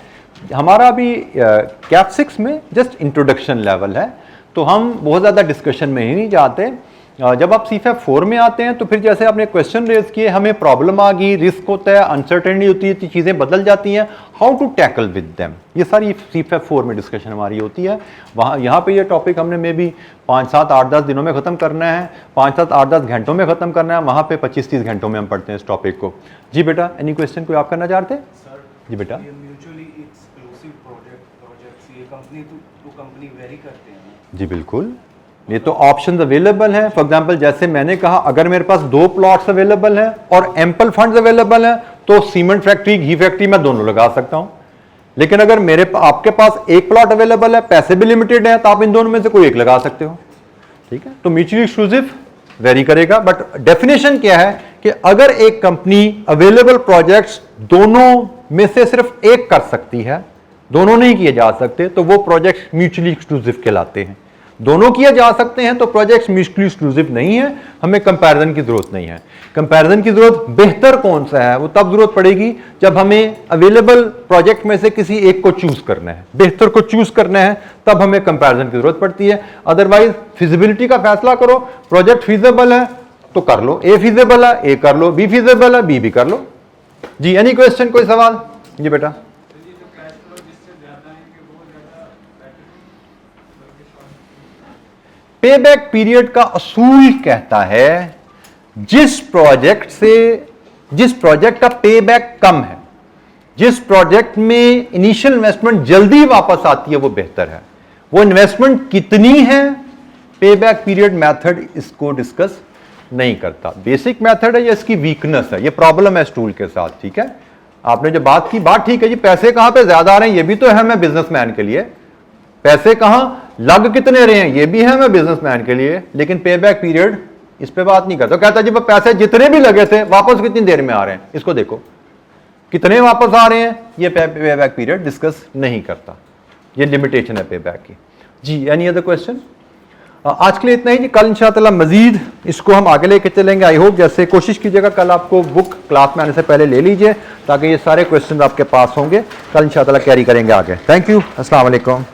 हमारा अभी कैप 6 में जस्ट इंट्रोडक्शन लेवल है, तो हम बहुत ज़्यादा डिस्कशन में ही नहीं जाते। जब आप CFAP 4 में आते हैं तो फिर जैसे आपने क्वेश्चन रेज किए, हमें प्रॉब्लम आ गई, रिस्क होता है, अनसर्टेनिटी होती है, चीज़ें बदल जाती हैं, how to tackle with them, ये सारी CFAP 4 में डिस्कशन हमारी होती है। वहाँ यहाँ पे ये टॉपिक हमने मे बी 5, 7, 8, 10 दिनों में ख़त्म करना है, 5, 7, 8, 10 घंटों में ख़त्म करना है, वहाँ पे 25, 30 घंटों में हम पढ़ते हैं इस टॉपिक को। जी बेटा, एनी क्वेश्चन कोई आप करना चाहते हैं? जी बेटा। म्यूचुअली एक्सक्लूसिव प्रोजेक्ट्स ये कंपनी टू कंपनी वेरी करते हैं ना? जी बिल्कुल। ये तो ऑप्शंस अवेलेबल हैं। फॉर एग्जांपल जैसे मैंने कहा, अगर मेरे पास 2 प्लॉट्स अवेलेबल हैं और एम्पल फंड्स अवेलेबल हैं तो सीमेंट फैक्ट्री, घी फैक्ट्री मैं दोनों लगा सकता हूं। लेकिन अगर आपके पास एक प्लॉट अवेलेबल है, पैसे भी लिमिटेड है, तो आप इन दोनों में से कोई एक लगा सकते हो। ठीक है, तो म्यूचुअली एक्सक्लूसिव वेरी करेगा, बट डेफिनेशन क्या है कि अगर एक कंपनी अवेलेबल प्रोजेक्ट्स दोनों में से सिर्फ एक कर सकती है, दोनों नहीं किए जा सकते, तो वो प्रोजेक्ट्स म्यूचुअली एक्सक्लूसिव कहलाते हैं। दोनों किए जा सकते हैं तो प्रोजेक्ट्स म्यूचुअली एक्सक्लूसिव नहीं है, हमें कंपैरिजन की जरूरत नहीं है। कंपैरिजन की जरूरत बेहतर कौन सा है वो तब जरूरत पड़ेगी जब हमें अवेलेबल प्रोजेक्ट में से किसी एक को चूज करना है, बेहतर को चूज करना है, तब हमें कंपैरिजन की जरूरत पड़ती है। अदरवाइज फिजिबिलिटी का फैसला करो, प्रोजेक्ट फीजेबल है तो कर लो, ए फीजेबल है ए कर लो, बी फीजेबल है बी भी कर लो। जी, एनी क्वेश्चन, कोई सवाल? जी बेटा। पेबैक पीरियड का असूल कहता है जिस प्रोजेक्ट का पेबैक कम है, जिस प्रोजेक्ट में इनिशियल इन्वेस्टमेंट जल्दी वापस आती है वो बेहतर है। वो इन्वेस्टमेंट कितनी है, पेबैक पीरियड मेथड इसको डिस्कस नहीं करता। बेसिक मेथड है, ये इसकी वीकनेस है, ये प्रॉब्लम है इस टूल के साथ। ठीक है, आपने जो बात की, बात ठीक है जी, पैसे कहां पे ज्यादा आ रहे हैं ये भी तो है मैं बिजनेसमैन के लिए, पैसे कहां लग कितने रहे हैं ये भी है मैं बिजनेसमैन के लिए, लेकिन पेबैक पीरियड इस पे बात नहीं करता। कहता जी पैसे जितने भी लगे थे वापस कितनी देर में आ रहे हैं, इसको देखो कितने वापस आ रहे हैं, ये पेबैक पीरियड डिस्कस नहीं करता, ये लिमिटेशन है पेबैक की। जी, एनी अदर क्वेश्चन? आज के लिए इतना ही जी, कल इंशाअल्लाह मजीद इसको हम आगे लेके चलेंगे। आई होप जैसे कोशिश कीजिएगा कल आपको बुक क्लास में आने से पहले ले लीजिए ताकि ये सारे क्वेश्चन आपके पास होंगे। कल इंशाअल्लाह कैरी करेंगे आगे। थैंक यू, अस्सलाम वालेकुम।